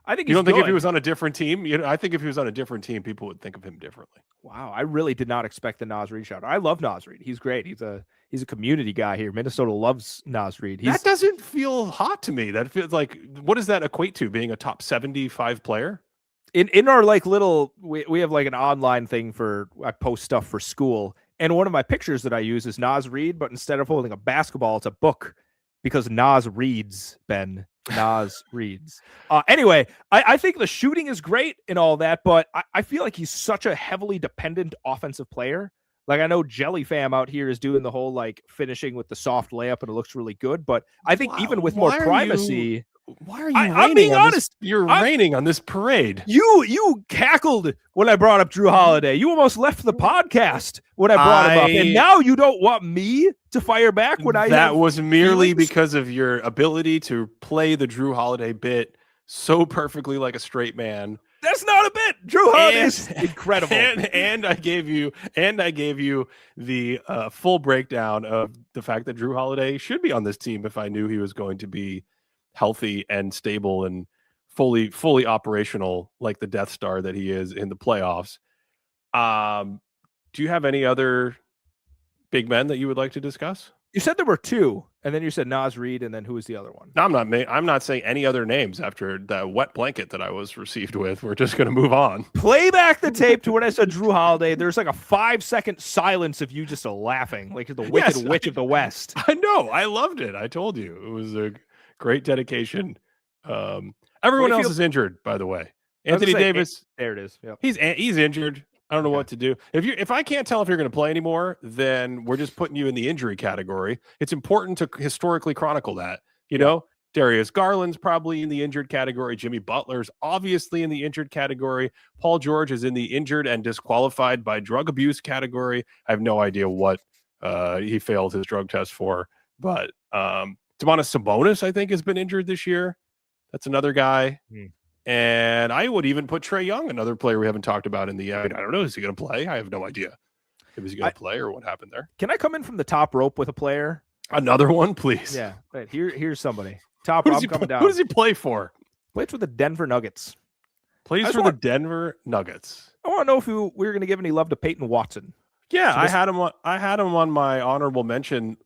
I think You he's don't think if good. he was on a different team? I think if he was on a different team, people would think of him differently. Wow, I really did not expect the Naz Reid shout. I love Naz Reid. He's great. He's a community guy here. Minnesota loves Naz Reid. That doesn't feel hot to me. That feels like, what does that equate to? Being a top 75 player? In our like little we have like an online thing for I post stuff for school, and one of my pictures that I use is Naz Reid, but instead of holding a basketball, it's a book because Naz reads, Ben. Naz reads. Anyway, I think the shooting is great and all that, but I feel like he's such a heavily dependent offensive player. Like I know Jelly Fam out here is doing the whole like finishing with the soft layup and it looks really good, but I think even with more primacy. Why are you I'm being honest. You're raining on this parade. You cackled when I brought up Drew Holiday. You almost left the podcast when I brought him up, and now you don't want me to fire back when I. That was merely because of your ability to play the Drew Holiday bit so perfectly like a straight man. That's not a bit. Drew Holiday is incredible. And I gave you the full breakdown of the fact that Drew Holiday should be on this team if I knew he was going to be healthy and stable and fully operational like the Death Star that he is in the playoffs. Do you have any other big men that you would like to discuss? You said there were two, and then you said Naz Reid, and then who was the other one? No, I'm not saying any other names after that wet blanket that I was received with. We're just going to move on. Play back the tape to when I said Drew Holiday. There's like a 5-second silence of you just laughing, like the Wicked Witch of the West. I know. I loved it. I told you. It was a great dedication. Everyone else is injured, by the way. Anthony Davis. There it is. Yep. He's injured. I don't know what to do. If I can't tell if you're going to play anymore, then we're just putting you in the injury category. It's important to historically chronicle that. You know, Darius Garland's probably in the injured category. Jimmy Butler's obviously in the injured category. Paul George is in the injured and disqualified by drug abuse category. I have no idea what he failed his drug test for, but Domantas Sabonis, I think, has been injured this year. That's another guy. And I would even put Trae Young, another player we haven't talked about in the. I don't know. Is he going to play? I have no idea. If he's going to play or what happened there. Can I come in from the top rope with a player? Another one, please. Yeah. Right. Here's somebody. Top rope coming down. Who does he play for? Plays for the Denver Nuggets. Plays for the Denver Nuggets. I want to know if we were going to give any love to Peyton Watson. Yeah, I had him on my honorable mention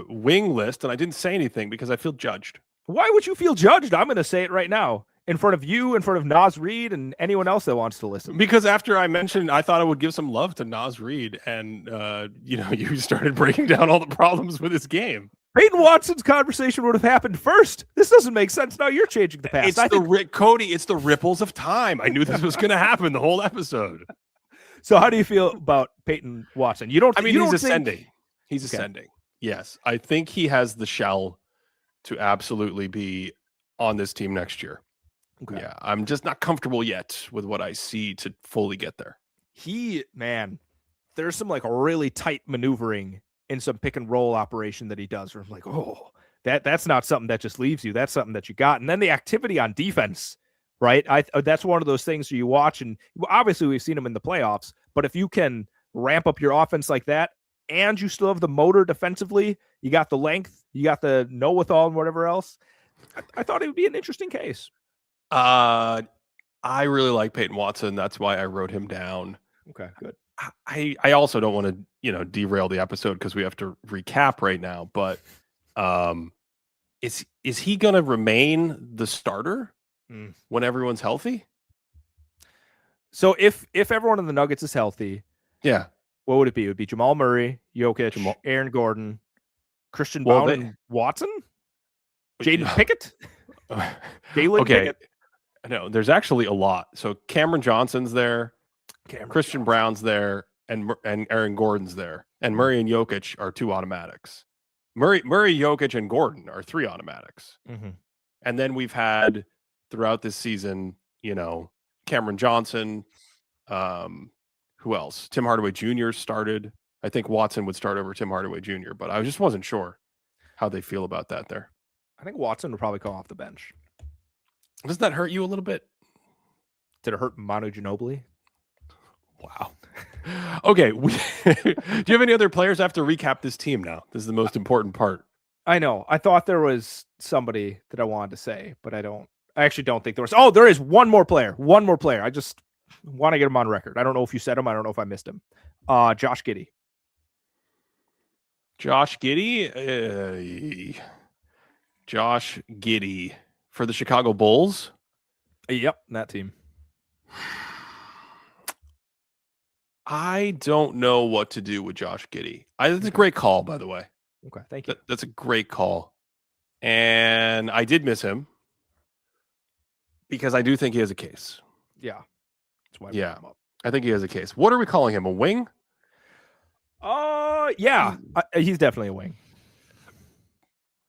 wing list, and I didn't say anything because I feel judged. Why would you feel judged? I'm going to say it right now. In front of you, in front of Naz Reid, and anyone else that wants to listen. Because after I mentioned, I thought I would give some love to Naz Reid, and you started breaking down all the problems with his game. Peyton Watson's conversation would have happened first. This doesn't make sense. Now you're changing the past. Cody, it's the ripples of time. I knew this was going to happen the whole episode. So how do you feel about Peyton Watson? He's ascending. He's ascending. Yes. I think he has the shell to absolutely be on this team next year. Okay. Yeah, I'm just not comfortable yet with what I see to fully get there. There's some like really tight maneuvering in some pick and roll operation that he does where I'm like, oh, that's not something that just leaves you. That's something that you got. And then the activity on defense, right? That's one of those things where you watch, and obviously we've seen him in the playoffs, but if you can ramp up your offense like that and you still have the motor defensively, you got the length, you got the know-withal and whatever else, I thought it would be an interesting case. I really like Peyton Watson. That's why I wrote him down. Okay, good. I also don't want to, derail the episode because we have to recap right now, but is he going to remain the starter when everyone's healthy? So if everyone in the Nuggets is healthy, yeah, what would it be? It would be Jamal Murray, Jokic, Aaron Gordon, Christian Brown, and Watson? Jaden Pickett? Jalen Pickett? No, there's actually a lot. So Cameron Johnson's there, Christian Brown's there, and Aaron Gordon's there. And Murray and Jokic are 2 automatics. Murray, Jokic, and Gordon are 3 automatics. Mm-hmm. And then we've had throughout this season, Cameron Johnson. Who else? Tim Hardaway Jr. started. I think Watson would start over Tim Hardaway Jr., but I just wasn't sure how they feel about that there. I think Watson would probably come off the bench. Does that hurt you a little bit? Did it hurt Manu Ginobili? Wow. Okay. Do you have any other players? I have to recap this team now. This is the most important part. I know. I thought there was somebody that I wanted to say, but I don't I actually don't think there was. Oh, there is one more player. One more player. I just want to get him on record. I don't know if you said him. I don't know if I missed him. Josh Giddey. Josh Giddey. Josh Giddey for the Chicago Bulls. Yep, that team. I don't know what to do with Josh Giddey. That's a great call, by the way. Okay, thank you. That's a great call. And I did miss him because I do think he has a case. Yeah. That's why I Yeah. him up. I think he has a case. What are we calling him? A wing? Yeah. He's definitely a wing.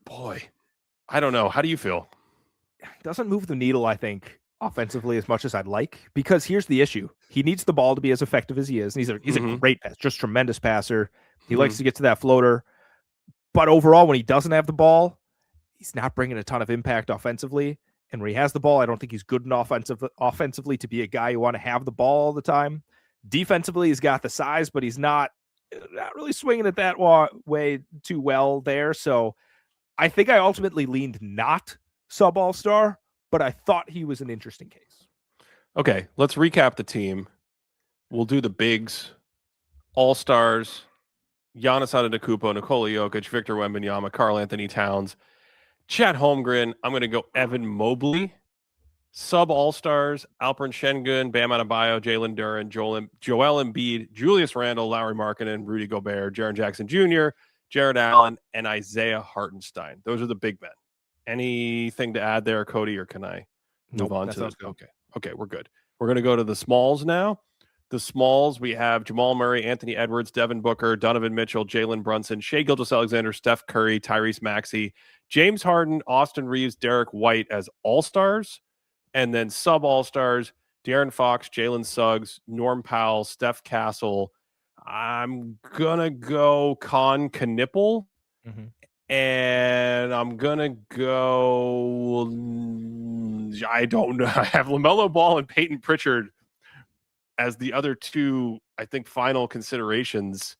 Boy, I don't know. How do you feel? Doesn't move the needle, I think, offensively as much as I'd like, because here's the issue. He needs the ball to be as effective as he is. And he's a great passer, just tremendous passer. He likes to get to that floater. But overall, when he doesn't have the ball, he's not bringing a ton of impact offensively. And when he has the ball, I don't think he's good enough offensively to be a guy you want to have the ball all the time. Defensively, he's got the size, but he's not really swinging it that way too well there. So I think I ultimately leaned not sub-all-star, but I thought he was an interesting case. Okay, let's recap the team. We'll do the bigs, all-stars, Giannis Antetokounmpo, Nikola Jokic, Victor Wembanyama, Karl Anthony Towns, Chet Holmgren. I'm going to go Evan Mobley. Sub-all-stars, Alperen Şengün, Bam Adebayo, Jalen Duren, Joel Embiid, Julius Randle, Lauri Markkanen, Rudy Gobert, Jaren Jackson Jr., Jared Allen, and Isaiah Hartenstein. Those are the big men. Anything to add there, Cody, or can I move on to this? Okay, we're good. We're going to go to the smalls now. The smalls, we have Jamal Murray, Anthony Edwards, Devin Booker, Donovan Mitchell, Jalen Brunson, Shai Gilgeous-Alexander, Steph Curry, Tyrese Maxey, James Harden, Austin Reeves, Derek White as all-stars. And then sub-all-stars, De'Aaron Fox, Jalen Suggs, Norm Powell, Steph Castle. I'm going to go Knueppel. And I'm going to go, I don't know. I have LaMelo Ball and Peyton Pritchard as the other two, I think, final considerations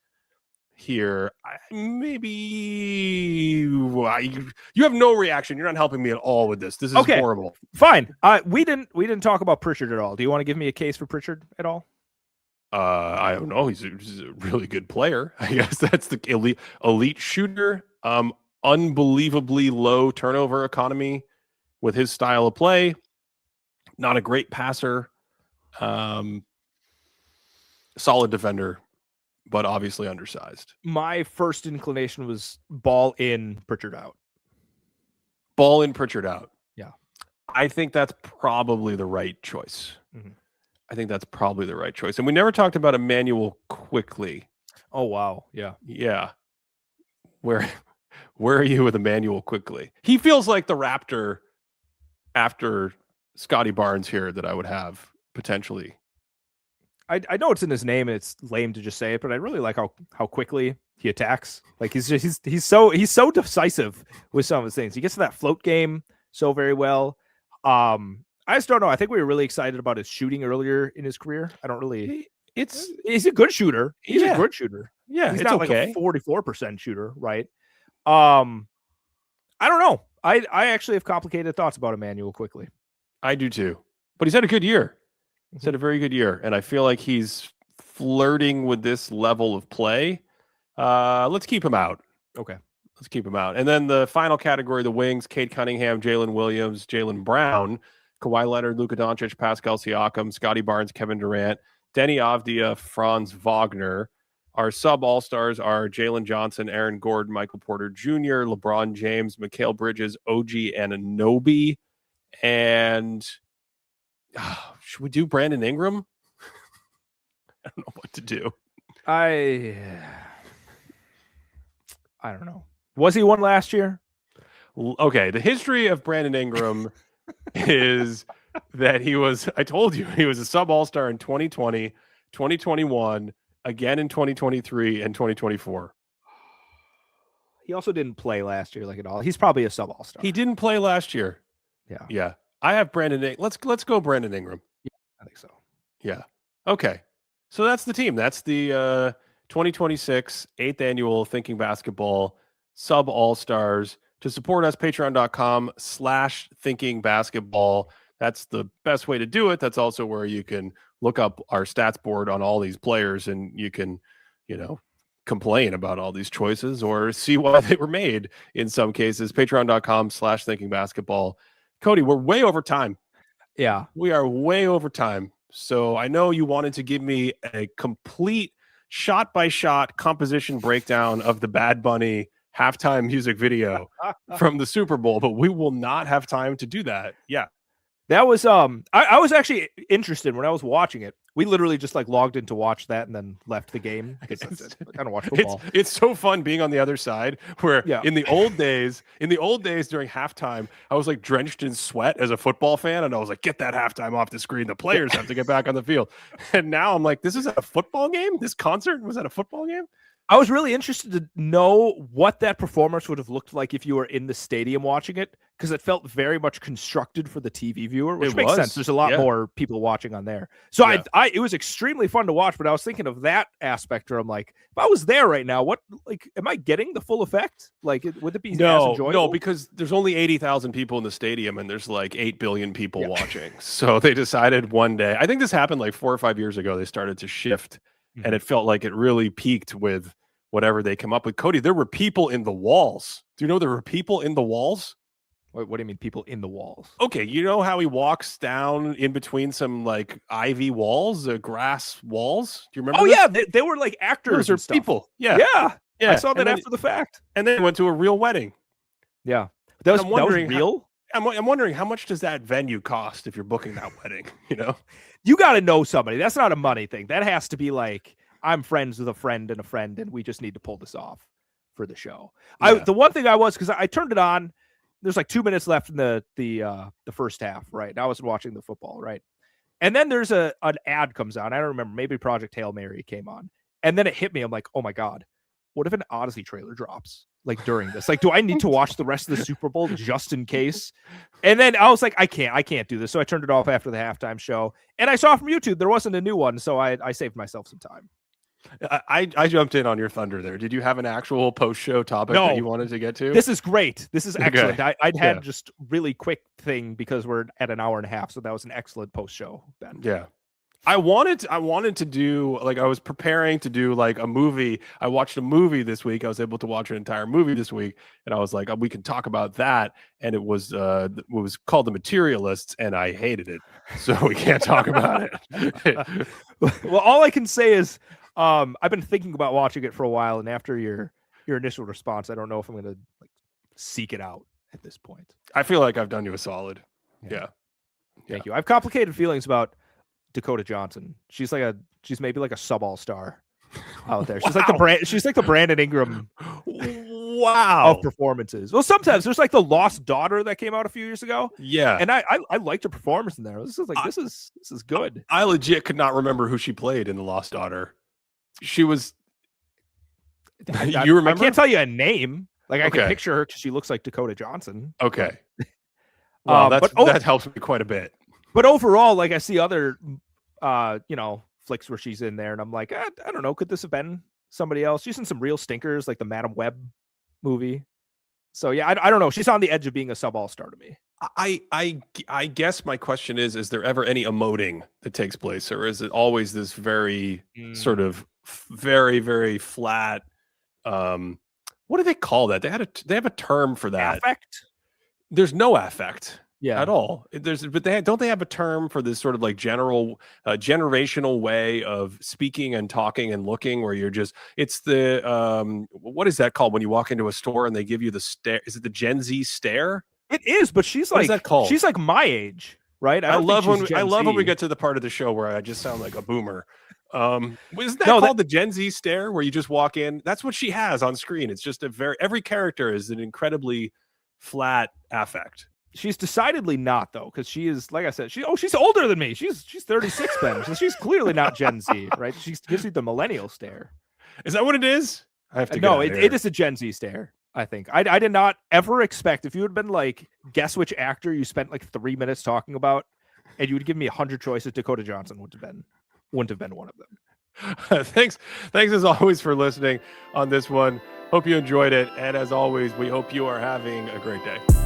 here. Maybe you have no reaction. You're not helping me at all with this. This is horrible. Fine. We didn't talk about Pritchard at all. Do you want to give me a case for Pritchard at all? I don't know. He's a really good player. I guess that's the elite shooter. Unbelievably low turnover economy with his style of play. Not a great passer. Solid defender, but obviously undersized. My first inclination was ball in, Pritchard out. Ball in, Pritchard out. Yeah. I think that's probably the right choice. I think that's probably the right choice. And we never talked about Emmanuel Quickly. Oh, wow. Yeah. Yeah. Where are you with Emmanuel Quickly? He feels like the Raptor after Scotty Barnes here that I would have potentially. I know it's in his name and it's lame to just say it, but I really like how quickly he attacks. Like he's so decisive with some of his things. He gets to that float game so very well. I just don't know. I think we were really excited about his shooting earlier in his career. I don't really. He's a good shooter. He's a good shooter. Yeah, he's it's not okay. like a 44% shooter, right? I don't know. I actually have complicated thoughts about Emmanuel Quickly. I do too, but he's had a good year. He's had a very good year, and I feel like he's flirting with this level of play. Let's keep him out. Okay. Let's keep him out. And then the final category, the wings, Cade Cunningham, Jalen Williams, Jaylen Brown, Kawhi Leonard, Luka Doncic, Pascal Siakam, Scotty Barnes, Kevin Durant, Denny Avdia, Franz Wagner. Our sub-all-stars are Jalen Johnson, Aaron Gordon, Michael Porter Jr., LeBron James, Mikal Bridges, OG Anunoby, and should we do Brandon Ingram? I don't know what to do. I don't know. Was he one last year? Okay, the history of Brandon Ingram is that I told you, he was a sub-all-star in 2020, 2021, again in 2023, and 2024. He also didn't play last year like at all. He's probably a sub-all-star. He didn't play last year. Yeah. I have Brandon. Let's go Brandon Ingram. Yeah, I think so. Yeah. Okay. So that's the team. That's the 2026 8th annual Thinking Basketball sub all-stars. To support us, patreon.com/thinkingbasketball. That's the best way to do it. That's also where you can look up our stats board on all these players, and you can, complain about all these choices or see why they were made in some cases. Patreon.com/thinkingbasketball. Cody, we're way over time. Yeah. We are way over time. So I know you wanted to give me a complete shot-by-shot composition breakdown of the Bad Bunny halftime music video from the Super Bowl, but we will not have time to do that. Yeah. That was I was actually interested when I was watching it. We literally just like logged in to watch that and then left the game because that's it. I don't watch football. It's so fun being on the other side where in the old days during halftime, I was like drenched in sweat as a football fan, and I was like, get that halftime off the screen. The players have to get back on the field. And now I'm like, this is a football game? This concert was at a football game? I was really interested to know what that performance would have looked like if you were in the stadium watching it, because it felt very much constructed for the TV viewer, which makes sense. There's a lot more people watching on there. So it was extremely fun to watch, but I was thinking of that aspect where I'm like, if I was there right now, am I getting the full effect? Like, would it be as enjoyable? No, because there's only 80,000 people in the stadium and there's like 8 billion people watching. So they decided one day, I think this happened like 4 or 5 years ago, they started to shift. And it felt like it really peaked with whatever they come up with. Cody, there were people in the walls. Do you know there were people in the walls? What do you mean people in the walls? Okay, you know how he walks down in between some like ivy walls, grass walls? Do you remember? Oh, yeah, they were like actors or people. Yeah. I saw that after the fact. And then went to a real wedding. Yeah. That was real? I'm wondering how much does that venue cost if you're booking that wedding, You got to know somebody. That's not a money thing. That has to be like, I'm friends with a friend, and we just need to pull this off for the show. Yeah. The one thing because I turned it on, there's like 2 minutes left in the first half, right? And I was watching the football, right? And then there's an ad comes on. I don't remember. Maybe Project Hail Mary came on. And then it hit me. I'm like, oh my God, what if an Odyssey trailer drops like during this? Like, do I need to watch the rest of the Super Bowl just in case? And then I was like, I can't do this. So I turned it off after the halftime show. And I saw from YouTube there wasn't a new one, so I saved myself some time. I jumped in on your thunder there. Did you have an actual post-show topic that you wanted to get to? This is great. This is excellent. Okay. I'd had just really quick thing because we're at an hour and a half, so that was an excellent post-show, Ben. Yeah. I wanted to do, like, I was preparing to do like a movie. I watched a movie this week. I was able to watch an entire movie this week, and I was like, we can talk about that. And it was called The Materialists, and I hated it, so we can't talk about it. Well, all I can say is I've been thinking about watching it for a while, and after your initial response, I don't know if I'm going to like seek it out at this point. I feel like I've done you a solid. Yeah. Thank you. I have complicated feelings about Dakota Johnson. She's maybe like a sub-all-star out there. She's like the Brandon Ingram of performances. Well, sometimes there's like the Lost Daughter that came out a few years ago. Yeah. And I liked her performance in there. This is good. I legit could not remember who she played in The Lost Daughter. She was you remember? I can't tell you a name. Like I can picture her because she looks like Dakota Johnson. Okay. Well, that helps me quite a bit. But overall, like I see other flicks where she's in there, and I'm like, I don't know, could this have been somebody else? She's in some real stinkers, like the Madam Web movie. So yeah, I don't know. She's on the edge of being a sub-all-star to me. I guess my question is there ever any emoting that takes place, or is it always this very sort of very, very flat? What do they call that? They have a term for that. Affect? There's no affect. Yeah. At all. But don't they have a term for this sort of like generational way of speaking and talking and looking, where it's the what is that called when you walk into a store and they give you the stare? Is it the Gen Z stare? It is, but she's like, what is that called? She's like my age, right? I love when we get to the part of the show where I just sound like a boomer. Isn't that called the Gen Z stare, where you just walk in? That's what she has on screen. It's just every character is an incredibly flat affect. She's decidedly not, though, because she is, like I said, she's older than me. She's 36, Ben. So she's clearly not Gen Z, right? She gives you the millennial stare. Is that what it is? I have to no, it is a Gen Z stare, I think. I did not ever expect, if you had been like, guess which actor you spent like 3 minutes talking about, and you would give me 100 choices, Dakota Johnson wouldn't have been one of them. Thanks as always for listening on this one. Hope you enjoyed it. And as always, we hope you are having a great day.